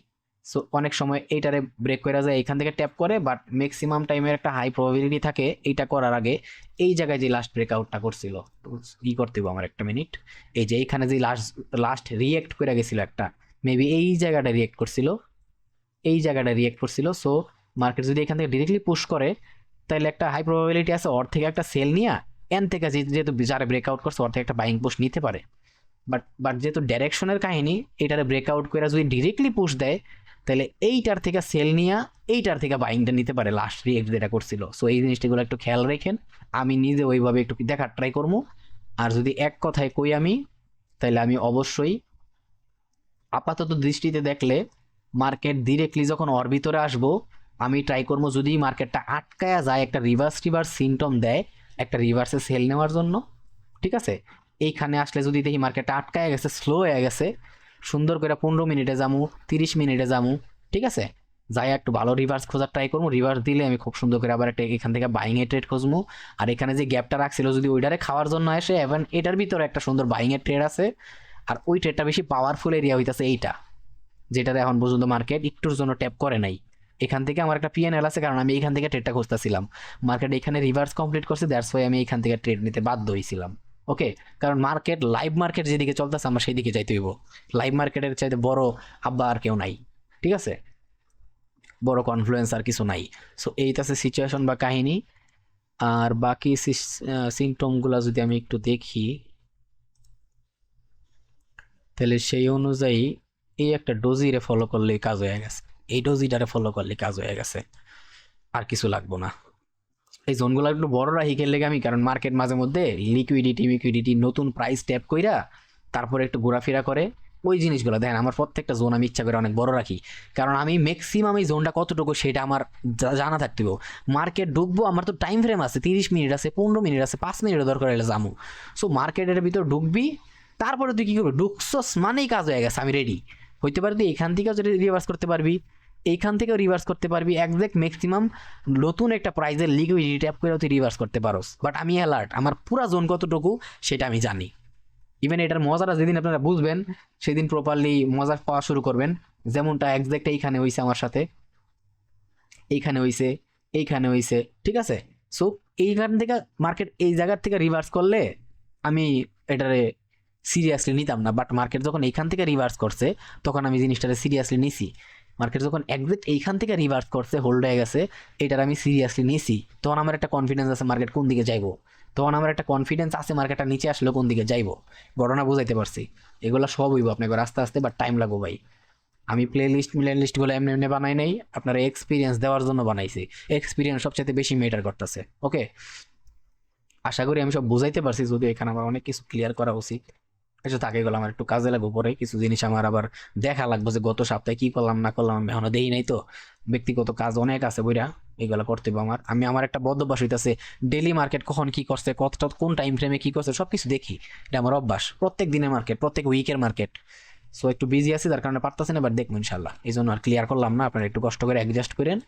Speaker 1: সো অনেক সময় এইটারে ব্রেক করা যায় এখান থেকে ট্যাপ করে, বাট ম্যাক্সিমাম টাইমের একটা হাই প্রবাবিলিটি থাকে এইটা করার আগে এই জায়গায় যে লাস্ট ব্রেকআউটটা করছিল, ই করতে হবে আমার একটা মিনিট, এই যে এইখানে যে লাস্ট রিয়েক্ট করে গেছিল একটা, মেবি এই জায়গাটা রিয়েক্ট করছিল, এই জায়গাটা রিয়েক্ট করছিল। সো মার্কেট যদি এখান থেকে ডিরেক্টলি পুশ করে তাহলে একটা হাই প্রবাবিলিটি আছে ওর থেকে একটা সেল নিয়ে এন থেকে যেহেতু যারা ব্রেকআউট করছে ওর থেকে একটা বাইং পুশ নিতে পারে। বাট যেহেতু ডাইরেকশনের কাহিনী, এটারে ব্রেকআউট করে যদি ডিরেক্টলি পুশ দেয় তাহলে এইটার থেকে সেল নিয়ে এইটার থেকে বাইংটা নিতে পারে লাস্ট রিয়েক্ট যেটা করছিল। সো এই জিনিসটাগুলো একটু খেয়াল রেখেন, আমি নিজে ওইভাবে একটু দেখার ট্রাই করবো। আর যদি এক কথায় কই আমি, তাহলে আমি অবশ্যই আপাতত দৃষ্টিতে দেখলে মার্কেট ডিরেক্টলি যখন ওর ভিতরে আসবো, আমি ট্রাই করবো যদি মার্কেটটা আটকায়া যায়, একটা রিভার্স সিমটম দেয় একটা রিভার্সে সেল নেওয়ার জন্য, ঠিক আছে, এইখানে আসলে যদি দেখি মার্কেটটা আটকায় গেছে, স্লো হয়ে গেছে, সুন্দর করে 15 মিনিটে যামু, 30 মিনিটে যামু, ঠিক আছে, যাই একটু ভালো রিভার্স খোঁজার ট্রাই করবো। রিভার্স দিলে আমি খুব সুন্দর করে আবার একটা এখান থেকে বাইং এর ট্রেড খুঁজবো। আর এখানে যে গ্যাপটা রাখছিল যদি ওইটারে খাওয়ার জন্য আসে, এবং এটার ভিতরে একটা সুন্দর বাইং এর ট্রেড আছে, আর ওই ট্রেডটা বেশি পাওয়ারফুল এরিয়া হইতাছে এইটা, যেটাতে এখন পর্যন্ত মার্কেট একটুর জন্য ট্যাপ করে নাই। এখান থেকে আমার একটা পিএনএল আছে, কারণ আমি এখান থেকে ট্রেডটা খুঁজতেছিলাম, মার্কেট এখানে রিভার্স কমপ্লিট করছে, দ্যাটস ওয়াই আমি এখান থেকে ট্রেড নিতে বাধ্য হয়েছিলাম। ওকে, কারণ মার্কেট লাইভ মার্কেট যেদিকে চলতেছে আমরা সেই দিকে যাইতে হইব। লাইভ মার্কেটের চাইতে বড় আব্বা আর কেউ নাই, ঠিক আছে, বড় কনফ্লুয়েন্স আর কিছু নাই। সো এইটাছে সিচুয়েশন বা কাহিনী। আর বাকি সিমটমগুলো যদি আমি একটু দেখি, তাহলে সেই অনুযায়ী এই একটা ডোজিরে ফলো করলেই কাজ হয়ে গেছে, এই ডোজিটারে ফলো করলে কাজ হয়ে গেছে, আর কিছু লাগবো না। এই জোনগুলো একটু বড় রাখি খেললে আমি, কারণ মার্কেট মাঝে মধ্যে লিকুইডিটি নতুন প্রাইস ট্যাপ কইরা তারপরে একটু ঘোরাফেরা করে, ওই জিনিসগুলো দেখেন আমার প্রত্যেকটা জোন আমি ইচ্ছা করে অনেক বড় রাখি, কারণ আমি ম্যাক্সিমাম এই জোনটা কতটুকু সেটা আমার জানা থাকতে হবে। মার্কেট ঢুকবো, আমার তো টাইম ফ্রেম আছে, 30 মিনিট আছে, 15 মিনিট আছে, 5 মিনিটের দরকার হলে যাবো। সো মার্কেটের ভিতর ঢুকবি, তারপরে তুই কী করবি, ঢুকছস মানেই কাজ হয়ে গেছে, আমি রেডি। হইতে পারে তুই এখান থেকেও যদি রিভার্স করতে পারবি, এইখান থেকেও রিভার্স করতে পারবি, একজ্যাক্ট ম্যাক্সিমাম নতুন একটা প্রাইজের লিকুইডিটি ট্যাপ করেও তুই রিভার্স করতে পারোস। বাট আমি অ্যালার্ট, আমার পুরা জোন কতটুকু সেটা আমি জানি। ইভেন এটার মজাটা যেদিন আপনারা বুঝবেন সেদিন প্রপারলি মজা পাওয়া শুরু করবেন। যেমনটা একজ্যাক্ট এইখানে হয়েছে আমার সাথে, এইখানে হয়েছে, এইখানে হয়েছে, ঠিক আছে। সো এইখান থেকে মার্কেট এই জায়গার থেকে রিভার্স করলে আমি এটারে সিরিয়াসলি নিতাম না, বাট মার্কেট যখন এইখান থেকে রিভার্স করছে তখন আমি জিনিসটারে সিরিয়াসলি নিছি। মার্কেট যখন একজ্যাক্ট এইখান থেকে রিভার্স করছে, হোল্ড হয়ে গেছে, এটার আমি সিরিয়াসলি নিছি, তখন আমার একটা কনফিডেন্স আছে মার্কেট কোন দিকে যাইবো, তখন আমার একটা কনফিডেন্স আছে মার্কেটটা নিচে আসলে কোন দিকে যাইবো। ঘটনা বুঝাইতে পারছি, এগুলো সব হইব আপনাকে আস্তে আস্তে, বাট টাইম লাগবো ভাই। আমি প্লে লিস্টগুলো এমনি এমনি বানাই নাই, আপনারা এক্সপিরিয়েন্স দেওয়ার জন্য বানাইছি। এক্সপিরিয়েন্স সবচেয়ে বেশি ম্যাটার করতেছে। ওকে, আশা করি আমি সব বুঝাইতে পারছি, যদিও এখানে আমার অনেক কিছু ক্লিয়ার করা উচিত। কিছু থাকে গেলো আমার একটু কাজে লাগবো পরে, কিছু জিনিস আমার আবার দেখা লাগবে যে গত সপ্তাহে কি করলাম না করলাম, আমি এখনো দেই নাই তো, ব্যক্তিগত কাজ অনেক আছে বইরা, এগুলো করতে হবে আমার। আমার একটা বদ্ধ অভ্যাস হইতাছে ডেলি মার্কেট কখন কি করছে, কতটা কোন টাইম ফ্রেমে কি করছে সবকিছু দেখি, এটা আমার অভ্যাস, প্রত্যেক দিনের মার্কেট, প্রত্যেক উইকের মার্কেট। সো একটু বিজি আছি যার কারণে পারতেছি না, বাট দেখবো ইনশাল্লাহ। এই জন্য আর ক্লিয়ার করলাম না, আপনারা একটু কষ্ট করে অ্যাডজাস্ট করেন।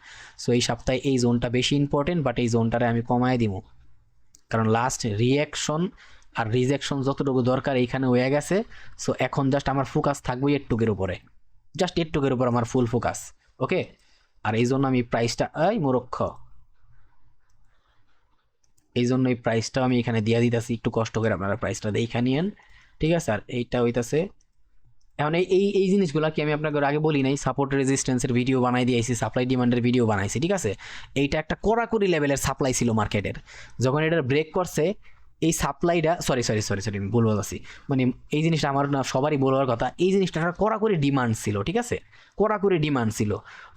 Speaker 1: সো এই সপ্তাহে এই জোনটা বেশি ইম্পর্টেন্ট, বাট এই জোনটারে আমি কমায় দিব, কারণ লাস্ট রিয়াকশন আর রিজেকশন যতটুকু দরকার এইখানে হয়ে গেছে। সো এখন জাস্ট আমার ফোকাস থাকবে এটুকের উপরে, জাস্ট এটুকের উপর আমার ফুল ফোকাস। ওকে, আর এই জন্য আমি প্রাইসটা মুরক্ষ, এই জন্য এই প্রাইসটাও আমি এখানে দিয়ে দিতেছি, একটু কষ্ট করে আপনারা প্রাইসটা দেখে নিয়েন, ঠিক আছে। আর এইটা হইতাছে এখন এই জিনিসগুলো কি আমি আপনাকে আগে বলি নাই, সাপোর্ট রেজিস্ট্যান্সের ভিডিও বানাই দিয়েছি, সাপ্লাই ডিমান্ডের ভিডিও বানাইছি, ঠিক আছে। এইটা একটা কড়াকড়ি লেভেলের সাপ্লাই ছিল মার্কেটের, যখন এটা ব্রেক করছে এই সাপ্লাইটা, সরি আমি ভুল বলছি, মানে এই জিনিসটা আমার না সবারই বলার কথা, এই জিনিসটা একটা কড়াকড়ি ডিমান্ড ছিল, ঠিক আছে, কড়াকড়ি ডিমান্ড ছিল।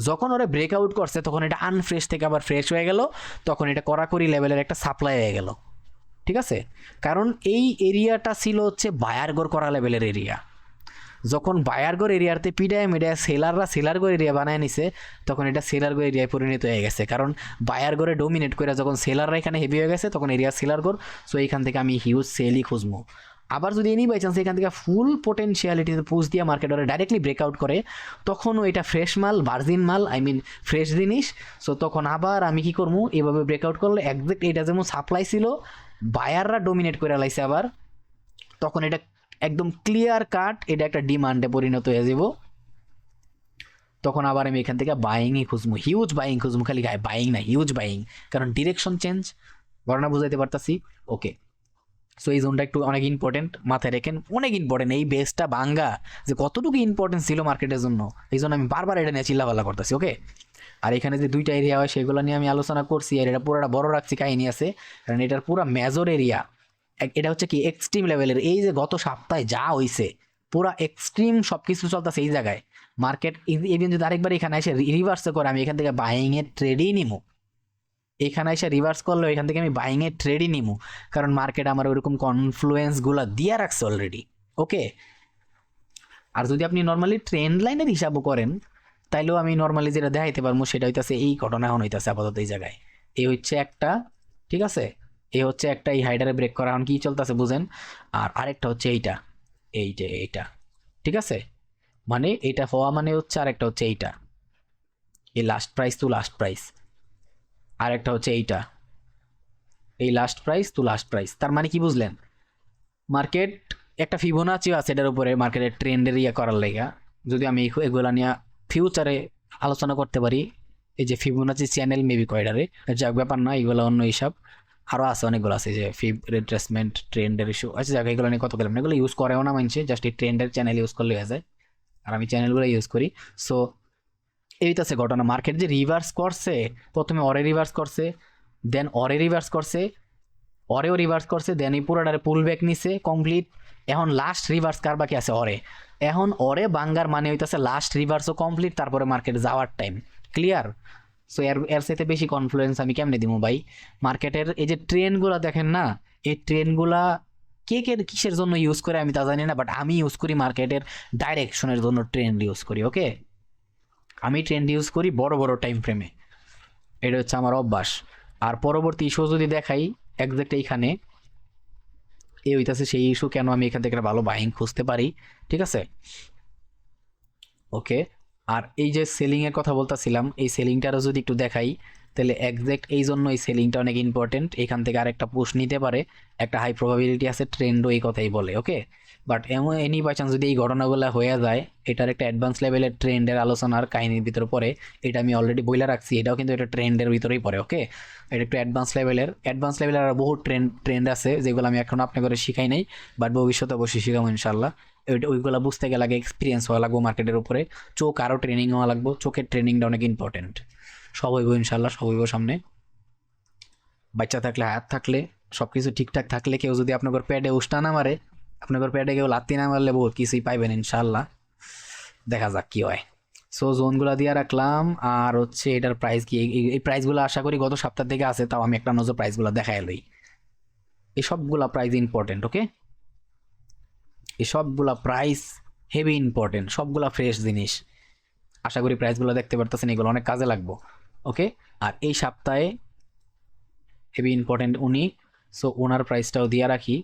Speaker 1: যখন ওরা ব্রেকআউট করছে তখন এটা আনফ্রেশ থেকে আবার ফ্রেশ হয়ে গেল, তখন এটা কড়াকড়ি লেভেলের একটা সাপ্লাই হয়ে গেল, ঠিক আছে। কারণ এই এরিয়াটা ছিল হচ্ছে বায়ারগর করা লেভেলের এরিয়া। যখন বায়ারগর এরিয়াতে পিডায় মিডিয়া সেলাররা সেলারগর এরিয়া বানায় নিছে, তখন এটা সেলারগর এরিয়ায় পরিণত হয়ে গেছে, কারণ বায়ারগরে ডোমিনেট করে যখন সেলাররা এখানে হেভি হয়ে গেছে তখন এরিয়া সেলারগর। সো এইখান থেকে আমি হিউজ সেলই খুঁজবো। আবার যদি এনি বাই চান্স এখান থেকে ফুল পোটেনশিয়ালিটিতে পুশ দিয়ে মার্কেট ওরা ডাইরেক্টলি ব্রেকআউট করে, তখনও এটা ফ্রেশ মাল, ভার্জিন মাল, ফ্রেশ জিনিস। সো তখন আবার আমি কি করবো, এভাবে ব্রেকআউট করলে একজ্যাক্ট এটা যেমন সাপ্লাই ছিল বায়াররা ডোমিনেট করে লাইছে, আবার তখন এটা একদম ক্লিয়ার কাট এটা একটা ডিমান্ডে পরিণত হয়ে যাব। তখন আবার আমি এখান থেকে বাইংই খুঁজবো, হিউজ বাইং খুঁজবো, খালি গায়ে বাইং না, হিউজ বাইং, কারণ ডিরেকশন চেঞ্জ, ঘটনা বুঝাইতে পারতাছি। ওকে, সো এই জোনটা একটু অনেক ইম্পর্টেন্ট, মাথায় রেখেন, অনেক ইম্পর্টেন্ট। এই বেসটা ভাঙ্গা যে কতটুকু ইম্পর্টেন্স ছিল মার্কেটের জন্য, এই জন্য আমি বারবার এটা নিয়ে চিল্লাপাল্লা করতেছি। ওকে, আর এখানে যে দুইটা এরিয়া হয় সেগুলো নিয়ে আমি আলোচনা করছি, আর এটা পুরোটা বড় রাখছি কাহিনী আছে, কারণ এটার পুরো মেজর এরিয়া, এটা হচ্ছে কি এক্সট্রিম লেভেলের। এই যে গত সপ্তাহে যা হইছে পুরা এক্সট্রিম সবকিছু চলতেছে এই জায়গায়। মার্কেট ইভেন যদি আরেকবার এখানে এসে রিভার্সে করে, আমি এখান থেকে বাইং এর ট্রেডই নিবো। এখানে এসে রিভার্স করলো, এখান থেকে আমি বাইং এর ট্রেডই নিবো, কারণ মার্কেট আমার ওইরকম কনফ্লুয়েন্স গুলা দিয়ে রাখছে অলরেডি। ওকে, আর যদি আপনি নর্মালি ট্রেন্ড লাইনের হিসাবও করেন, তাইলেও আমি নর্মালি যেটা দেখাইতে পারবো সেটা হইতাছে এই ঘটনা এখন হইতাছে আপাতত এই জায়গায়। এই হচ্ছে একটা, ঠিক আছে, এই হচ্ছে একটা, এই হাইডারে ব্রেক করা এখন কি চলতেছে বুঝেন। আর আরেকটা হচ্ছে এইটা, এইটা, ঠিক আছে, মানে এটা হওয়া মানে হচ্ছে আরেকটা হচ্ছে এইটা, এই last price to last price, আরেকটা হচ্ছে এইটা, এই last price to last price. তার মানে কি বুঝলেন, মার্কেট একটা ফিবোনাচিও আছে এটার উপরে মার্কেটের ট্রেন্ডের ইয়ে করার লাইগা। যদি আমি এগুলা নিয়ে ফিউচারে আলোচনা করতে পারি, এই যে ফিবোনাচি চ্যানেল মেবি কয়ডারে, যাক ব্যাপার না, এগুলো অন্য হিসাব, আরও আছে অনেকগুলো আছে যে ফিব রিট্রেসমেন্ট ট্রেন্ডের ইস্যু আছে, যাক এগুলো নিয়ে কত গেলাম, এগুলো ইউজ করেও না মানছে, জাস্ট এই ট্রেন্ডের চ্যানেল ইউজ করলে হয়ে যায়, আর আমি চ্যানেলগুলো ইউজ করি। সো এইটাছে ঘটনা, মার্কেট যে রিভার্স করছে, প্রথমে অরে রিভার্স করছে, দেন অরে রিভার্স করছে, অরেও রিভার্স করছে, দেন এই পুরোটারে পুল ব্যাক নিছে কমপ্লিট। এখন লাস্ট রিভার্স কার বাকি আছে, অরে। এখন অরে বাঙ্গার মানে হইতেছে লাস্ট রিভার্সও কমপ্লিট, তারপরে মার্কেট যাওয়ার টাইম। ক্লিয়ার? সো এর সাথে বেশি কনফ্লুয়েন্স আমি কেমনে দিব ভাই? মার্কেটের এই যে ট্রেনগুলো দেখেন না, এই ট্রেনগুলা কে কে কিসের জন্য ইউজ করে আমি তা জানি না, বাট আমি ইউজ করি মার্কেটের ডাইরেকশনের জন্য ট্রেন্ড ইউজ করি। ওকে, আমি ট্রেন্ড ইউজ করি বড় বড় টাইম ফ্রেমে, এটা হচ্ছে আমার অভ্যাস। আর পরবর্তী ইস্যু যদি দেখাই একজ্যাক্ট এইখানে, এই হইতাছে সেই ইস্যু, কেন আমি এখান থেকে একটা ভালো বাইং খুঁজতে পারি, ঠিক আছে। ওকে, আর এই যে সেলিং এর কথা বলতেছিলাম, এই সেলিংটারও যদি একটু দেখাই, তাহলে একজ্যাক্ট এই জন্য এই সেলিংটা অনেক ইম্পর্টেন্ট। এখান থেকে আরেকটা পুশ নিতে পারে, একটা হাই প্রবাবিলিটি আছে, ট্রেন্ডও এই কথাই বলে। ওকে, বাট এমন এনি বাই চান্স যদি এই ঘটনাগুলো হয়ে যায়, এটার একটা অ্যাডভান্স লেভেলের ট্রেন্ডের আলোচনার কাহিনীর ভিতরে পড়ে, এটা আমি অলরেডি বইলা রাখছি, এটাও কিন্তু এটা ট্রেন্ডের ভিতরেই পড়ে। ওকে, এটা একটু অ্যাডভান্স লেভেলের আর বহু ট্রেন্ড আছে যেগুলো আমি এখনো আপনাকে করে শিখাই নাই, বাট ভবিষ্যতে অবশ্যই শিখাবো ইনশাল্লাহ। ওইগুলো বুঝতে গেলে আগে এক্সপিরিয়েন্স হওয়া লাগবো মার্কেটের উপরে, চোখ আরও ট্রেনিং হওয়া লাগবো, চোখের ট্রেনিংটা অনেক ইম্পর্টেন্ট। সব হইব ইনশাল্লাহ, সব হইব সামনে। বাচ্চা থাকলে, হায়াত থাকলে, সব কিছু ঠিকঠাক থাকলে, কেউ যদি আপনার প্যাডে উষ্টা না মারে, আপনার প্যাডে কেউ লাত্তি না মারলে বহুত কিছুই পাইবেন ইনশাল্লাহ। দেখা যাক কি হয়। সো জোনগুলো দিয়ে রাখলাম, আর হচ্ছে এটার প্রাইস কি, এই প্রাইসগুলো আশা করি গত সপ্তাহ থেকে আছে, তাও আমি একটা নজর প্রাইসগুলো দেখাই লই। এই সবগুলা প্রাইস ইম্পর্টেন্ট। ওকে, এই সবগুলা প্রাইস হেভি ইম্পর্টেন্ট, সবগুলা ফ্রেশ জিনিস। আশা করি প্রাইসগুলো দেখতে পারতেছেন, এগুলো অনেক কাজে লাগবো। ওকে, আর এই সপ্তাহে হেভি ইম্পর্টেন্ট উনি, সো ওনার প্রাইসটাও দিয়ে রাখি।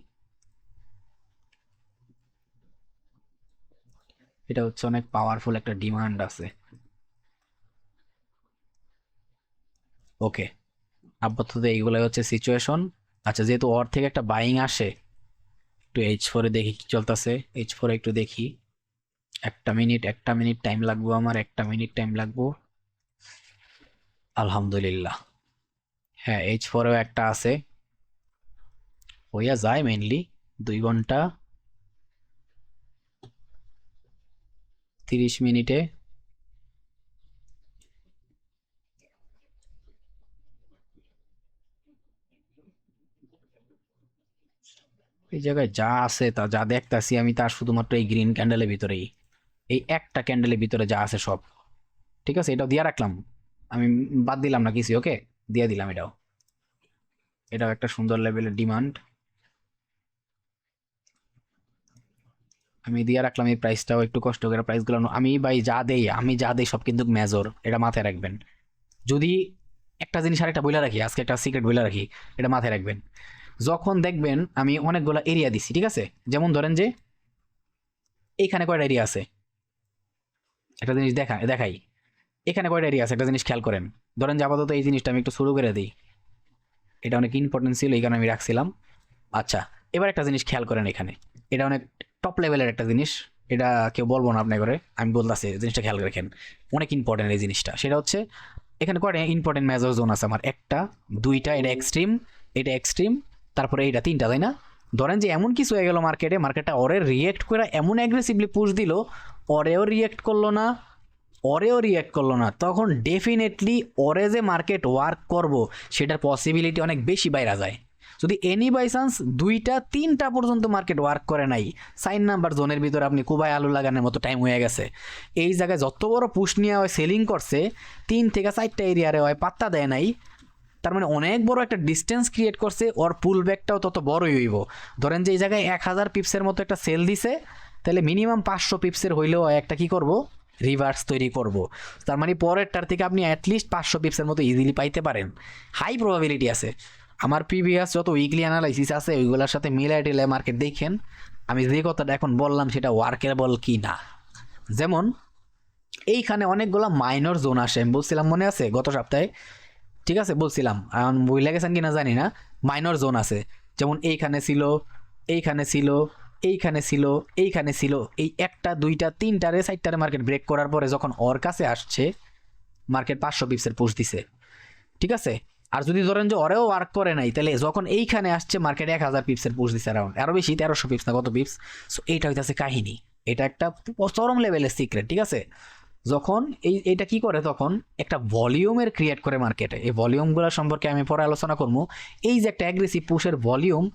Speaker 1: এটা হচ্ছে অনেক পাওয়ারফুল একটা ডিমান্ড আছে। ওকে, আপাতত এইগুলাই হচ্ছে সিচুয়েশন। আচ্ছা, যেহেতু ওর থেকে একটা বাইং আসে, একটু H4 দেখি কি চলতেছে। H4 একটু দেখি, একটা মিনিট টাইম লাগবো আমার, একটা মিনিট টাইম লাগবো। আলহামদুলিল্লাহ, হ্যাঁ H4 একটা আছে, হইয়া যায় মেইনলি 2 ঘন্টা 30 মিনিটে। এই জায়গায় যা আছে, তা যা দেখতাছি আমি, তার শুধুমাত্র এই গ্রিন ক্যান্ডেলের ভিতরেই, এই একটা ক্যান্ডেলের ভিতরে যা আছে সব ঠিক আছে। এটাও দিয়ে রাখলাম, আমি বাদ দিলাম না কিছু। ওকে, দিয়ে দিলাম এটাও, এটাও একটা সুন্দর লেভেলের ডিমান্ড আমি দিয়ে রাখলাম। এই প্রাইসটাও একটু কষ্ট করে প্রাইসগুলো আমি ভাই যা দেই সব কিন্তু মেজর, এটা মাথায় রাখবেন। যদি একটা জিনিস আরেকটা বইলা রাখি, আজকে একটা সিক্রেট বইলা রাখি, এটা মাথায় রাখবেন। যখন দেখবেন আমি অনেকগুলো এরিয়া দিছি, ঠিক আছে, যেমন ধরেন যে এইখানে কয়টা এরিয়া আছে, একটা জিনিস দেখাই, এখানে কয়টা এরিয়া আছে একটা জিনিস খেয়াল করেন। ধরেন যে আপাতত এই জিনিসটা আমি একটু শুরু করে দিই, এটা অনেক ইম্পর্টেন্ট ছিল, এই কারণে আমি রাখছিলাম। আচ্ছা, এবার একটা জিনিস খেয়াল করেন, এখানে এটা অনেক টপ লেভেলের একটা জিনিস, এটা কেউ বলবো না আপনার করে, আমি বলতেছি জিনিসটা খেয়াল রাখেন, অনেক ইম্পর্টেন্ট এই জিনিসটা। সেটা হচ্ছে এখানে কয়টা ইম্পর্টেন্ট মেজর জোন আছে আমার, একটা, দুইটা, এটা এক্সট্রিম, তারপরে এইটা তিনটা, তাই না? ধরেন যে এমন কিছু হয়ে গেল মার্কেটটা ওরে রিয়েক্ট করে এমন অ্যাগ্রেসিভলি পুশ দিল, ওরেও রিয়েক্ট করলো না, তখন ডেফিনেটলি ওরে যে মার্কেট ওয়ার্ক করবো সেটার পসিবিলিটি অনেক বেশি বাইরে যায়। যদি এনি বাই চান্স 2টা 3টা পর্যন্ত মার্কেট ওয়ার্ক করে নাই, 4 নাম্বার জোনের ভিতরে আপনি কুবায় আলু লাগানোর মতো টাইম হয়ে গেছে, এই জায়গায় যত বড় পুশ নিয়ে হয় সেলিং করছে 3 থেকে 4টা এরিয়ারে হয় পাত্তা দেয় নাই, তার মানে অনেক বড় একটা ডিস্টেন্স ক্রিয়েট করছে, ওর পুল ব্যাকটাও তত বড়ই হইব। ধরেন যে এই জায়গায় 1000 পিপসের মতো একটা সেল দিছে, তাহলে মিনিমাম 500 পিপসের হইলেও একটা কি করব, রিভার্স তৈরি করব। তার মানে পরেরটার থেকে আপনি অ্যাটলিস্ট 500 পিপসের মতো ইজিলি পাইতে পারেন, হাই প্রবাবিলিটি আছে। আমার প্রিভিয়াস যত উইকলি অ্যানালাইসিস আছে ওইগুলোর সাথে মিলাই টিলে মার্কেট দেখেন আমি যে কথাটা এখন বললাম সেটা ওয়ার্কেবল কি না। যেমন এইখানে অনেকগুলো মাইনর জোন আসে, আমি বলছিলাম মনে আছে গত সপ্তাহে, ঠিক আছে বলছিলাম, এখন বুঝলে গেছেন কিনা জানি না, মাইনর জোন আছে, যেমন এইখানে ছিল, এইখানে ছিল, এইখানে ছিল, এইখানে ছিল, এই 1টা 2টা 3টারে 4টারে মার্কেট ব্রেক করার পরে যখন ওর কাছে আসছে মার্কেট 500 পিপসের পুশ দিছে, ঠিক আছে। আর যদি ধরেন যে ওরেও ওয়ার্ক করে নাই, তাহলে যখন এইখানে আসছে মার্কেট 1000 পিপসের পুশ দিছে অ্যারাউন্ড, আরও বেশি 1300 পিপস না কত পিপস। সো এইটা হইতেছে কাহিনী, এটা একটা চরম লেভেলের সিক্রেট, ঠিক আছে। যখন এইটা কি করে, তখন একটা ভলিউমের ক্রিয়েট করে মার্কেটে, এই ভলিউমগুলো সম্পর্কে আমি পরে আলোচনা করবো। এই যে একটা অ্যাগ্রেসিভ পুশের ভলিউম,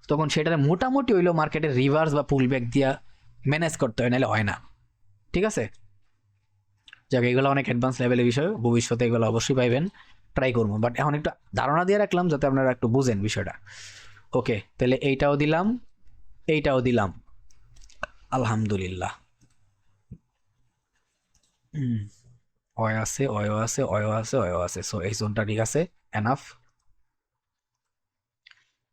Speaker 1: তখন সেটারে মোটামুটি হইলেও মার্কেটের রিভার্স বা পুল ব্যাক দিয়া ম্যানেজ করতে হয়, নাহলে হয় না, ঠিক আছে। যাক, এগুলো অনেক অ্যাডভান্স লেভেলের বিষয়, ভবিষ্যতে এগুলো অবশ্যই পাইবেন, ট্রাই করবো, বাট এখন একটু ধারণা দিয়ে রাখলাম যাতে আপনারা একটু বুঝেন বিষয়টা। ওকে, তাহলে এইটাও দিলাম, এইটাও দিলাম, আলহামদুলিল্লাহ। অয় আছে, অয় আছে, অয় আছে, অয় আছে, সো এই জোনটা ঠিক আছে, এনাফ।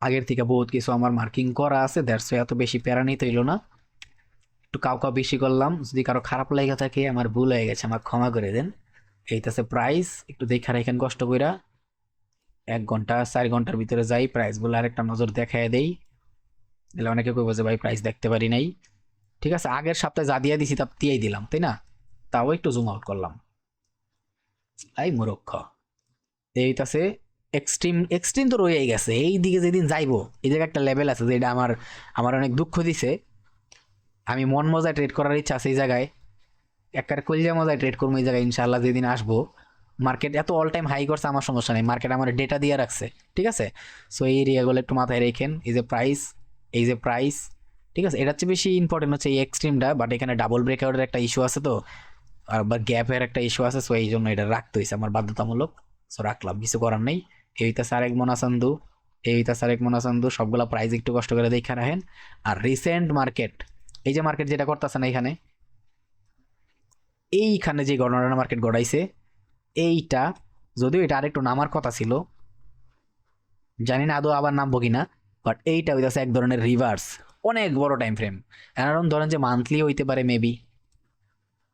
Speaker 1: আগের থেকে বহুত কিছু আমার মার্কিং করা আছে, দ্যাটস এত বেশি প্যারা নিতে হইল না, একটু কাউ বেশি করলাম, যদি কারো খারাপ লাগে থাকে আমার ভুল হয়ে গেছে, আমার ক্ষমা করে দেন। এইটাছে প্রাইস, একটু দেখা রাখেন কষ্ট কইরা, 1 ঘন্টা 4 ঘন্টার ভিতরে যাই প্রাইসগুলো আরেকটা নজর দেখায় দেই, তাহলে অনেকে কইব যে ভাই প্রাইস দেখতে পারি নাই, ঠিক আছে। আগের সপ্তাহে যা দিয়ে দিছি তা দিয়েই দিলাম, তাই না, তাও একটু জুম আউট করলাম, এই মূর্খ। এইটাছে এক্সট্রিম, এক্সট্রিম তো রয়েই গেছে, এই দিকে যেদিন যাইবো এই জায়গায় একটা লেভেল আছে যেটা আমার আমার অনেক দুঃখ দিছে, আমি মন মজায় ট্রেড করার ইচ্ছা আছে এই জায়গায়, একবার কলিজা মজায় ট্রেড করবো এই জায়গায় ইনশাআল্লাহ, যেদিন আসবো মার্কেট এত অল টাইম হাই করছে আমার সমস্যা নেই, মার্কেট আমার ডেটা দিয়ে রাখছে, ঠিক আছে। সো এই এরিয়াগুলো একটু মাথায় রেখেন, এই যে প্রাইস, এই যে প্রাইস, ঠিক আছে। এটার চেয়ে বেশি ইম্পর্টেন্ট হচ্ছে এই এক্সট্রিমটা, বাট এখানে ডাবল ব্রেকআউটের একটা ইস্যু আছে, তো আর বা গ্যাপের একটা ইস্যু আছে, সো এই জন্য এটা রাখতে হয়েছে আমার বাধ্যতামূলক, সো রাখলাম, কিছু করার নেই। এইটা সারেক মোনাসান্দু, এইটা সারেক মোনাসান্দু, সবগুলা প্রাইস একটু কষ্ট করে দেখে রাখেন। আর রিসেন্ট মার্কেট, এই যে মার্কেট যেটা করতেছে না এখানে, এইখানে যে গণনা মার্কেট গড়াইছে, এইটা যদিও এটা আরেকটু নামার কথা ছিল, জানি না আদৌ আবার নামবো কিনা, বাট এইটা হইতেছে এক ধরনের রিভার্স, অনেক বড় টাইম ফ্রেম, এরকম ধরেন যে মান্থলি হইতে পারে মেবি।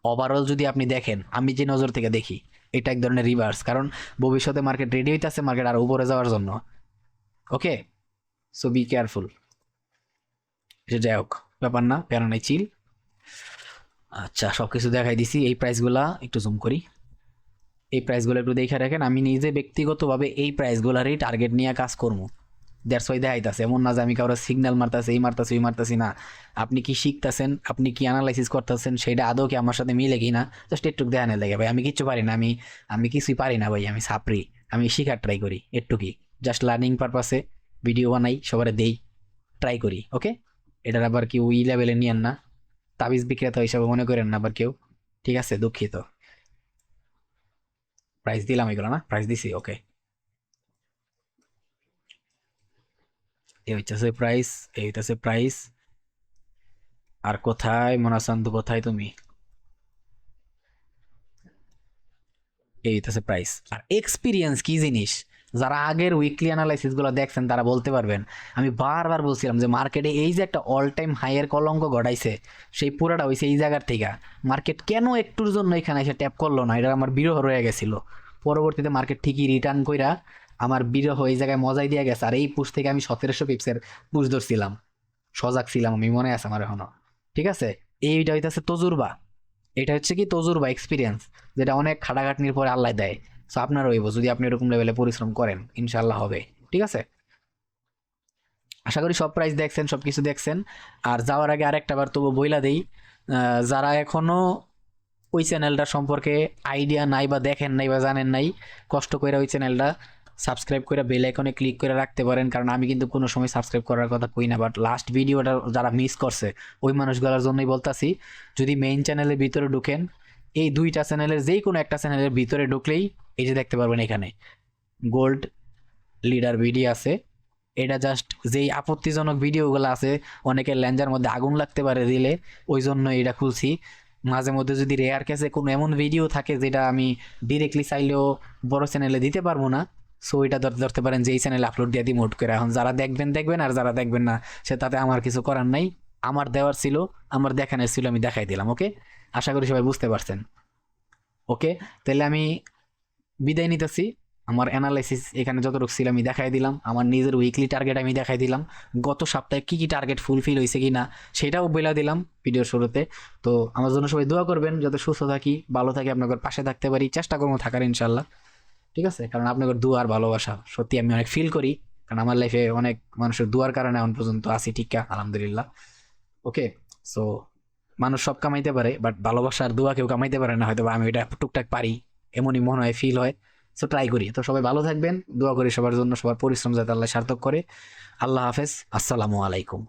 Speaker 1: ওভারঅল যদি আপনি দেখেন, আমি যে নজর থেকে দেখি, এটা এক ধরনের রিভার্স, কারণ ভবিষ্যতে মার্কেট রেডি হইতেছে মার্কেট আর উপরে যাওয়ার জন্য। ওকে, সো বি কেয়ারফুল। যাই হোক, ব্যাপার না, প্যারা নাই, চিল। আচ্ছা, সব কিছু দেখাই দিছি, এই প্রাইসগুলা একটু জুম করি, এই প্রাইসগুলো একটু দেখে রাখেন, আমি নিজে ব্যক্তিগতভাবে এই প্রাইসগুলারই টার্গেট নিয়ে কাজ করবো, দ্যাটস ওয়াই দেখাইতেছে, এমন না যে আমি কারো সিগন্যাল মারতেছি, এই মারতেছি ওই মারতেছি না। আপনি কি শিখতেছেন, আপনি কি অ্যানালাইসিস করতেছেন, সেটা আদৌ কি আমার সাথে মিলে কি না, জাস্ট একটু দেখানো লাগে ভাই, আমি কিচ্ছু পারি না, আমি কিছুই পারি না ভাই, আমি সাপড়ি, আমি শিখার ট্রাই করি একটু, কি জাস্ট লার্নিং পারপাসে ভিডিও বানাই, সবার দেই, ট্রাই করি। ওকে, এটার আবার কেউ ই লেভেলে নিয়েন না, তাবিজ বিক্রেতা হিসাবে মনে করেন না আবার কেউ, ঠিক আছে, দুঃখিত। প্রাইস দিলাম এগুলো না, প্রাইস দিছি, ওকে। এই হইতেছে প্রাইস, এই হইতেছে প্রাইস। আর কোথায় মোনাসান্দু, কোথায় তুমি, এই হইতেছে প্রাইস। আর এক্সপিরিয়েন্স কি জিনিস, যারা আগের উইকলি অ্যানালাইসিস গুলো দেখছেন তারা বলতে পারবেন, আমি বারবার বলছিলাম যে মার্কেটে এই যে একটা অল টাইম হাইয়ের কলঙ্ক গড়াইছে, সেই পুরাটা হয়েছে এই জায়গার থেকে, মার্কেট কেন একটুর জন্য এখানে এসে ট্যাপ করলো না, এটা আমার বিরহ রয়ে গেছিল। পরবর্তীতে মার্কেট ঠিকই রিটার্ন কইরা আমার বিরহ এই জায়গায় মজাই দিয়ে গেছে, আর এই পুশ থেকে আমি 1700 পিপসের পুশ ধরছিলাম, সজাগ ছিলাম আমি, মনে আছে আমার এখনো, ঠিক আছে। এইটা হইতেছে তজুরবা, এটা হচ্ছে কি তজুরবা, এক্সপিরিয়েন্স, যেটা অনেক খাটাখাটনির পরে আল্লাহ দেয়। সো আপনার হইব, যদি আপনি এরকম লেভেলে পরিশ্রম করেন ইনশাল্লাহ হবে, ঠিক আছে। আশা করি সব প্রাইস দেখছেন, সব কিছু দেখছেন। আর যাওয়ার আগে আরেকটা বার তবু বইলা দেই, যারা এখনো ওই চ্যানেলটা সম্পর্কে আইডিয়া নাই বা দেখেন নাই বা জানেন নাই, কষ্ট করে ওই চ্যানেলটা সাবস্ক্রাইব করে বেল আইকনে ক্লিক করে রাখতে পারেন, কারণ আমি কিন্তু কোনো সময় সাবস্ক্রাইব করার কথা কই না, বাট লাস্ট ভিডিওটা যারা মিস করছে ওই মানুষগুলোর জন্যই বলতাছি। যদি মেইন চ্যানেলের ভিতরে ঢুকেন, এই দুইটা চ্যানেলের যেই কোনো একটা চ্যানেলের ভিতরে ঢুকলেই এই যে দেখতে পারবেন এখানে গোল্ড লিডার ভিডিও আছে। এটা জাস্ট যেই আপত্তিজনক ভিডিওগুলো আছে, অনেকের ল্যাঞ্জার মধ্যে আগুন লাগতে পারে দিলে, ওই জন্য এটা খুলছি। মাঝে মধ্যে যদি রেয়ার কেসে কোনো এমন ভিডিও থাকে যেটা আমি ডিরেক্টলি চাইলেও বড় চ্যানেলে দিতে পারবো না, সো এটা ধরতে পারেন যে এই চ্যানেলে আপলোড দিয়ে দিই মোট করে। এখন যারা দেখবেন দেখবেন, আর যারা দেখবেন না সে তাতে আমার কিছু করার নাই। আমার দেওয়ার ছিল, আমার দেখানোর ছিল, আমি দেখাই দিলাম। ওকে, আশা করি সবাই বুঝতে পারছেন। ওকে, তাহলে আমি বিদায় নিতেছি। আমার অ্যানালাইসিস এখানে যতটুকু ছিল আমি দেখাই দিলাম, আমার নিজের উইকলি টার্গেট আমি দেখাই দিলাম, গত সপ্তাহে কী কী টার্গেট ফুলফিল হয়েছে কি না সেটাও বলে দিলাম ভিডিওর শুরুতে। তো আমার জন্য সবাই দোয়া করবেন যাতে সুস্থ থাকি, ভালো থাকি, আপনাদের পাশে থাকতে পারি, চেষ্টা করবো থাকার ইনশাল্লাহ। ঠিক আছে, কারণ আপনাদের দোয়া আর ভালোবাসা সত্যি আমি অনেক ফিল করি, কারণ আমার লাইফে অনেক মানুষের দোয়ার কারণে এখন পর্যন্ত আছি ঠিক আলহামদুলিল্লাহ। ওকে, সো মানুষ সব কামাইতে পারে, বাট ভালোবাসা আর দোয়া কেউ কামাইতে পারে না, হয়তো বা আমি এটা টুকটাক পারি, এমনই মনে হয়, ফিল হয়। সো ট্রাই করি। তো সবাই ভালো থাকবেন, দোয়া করি সবার জন্য, সবার পরিশ্রম যাতে আল্লাহ সার্থক করে। আল্লাহ হাফেজ, আসসালামু আলাইকুম।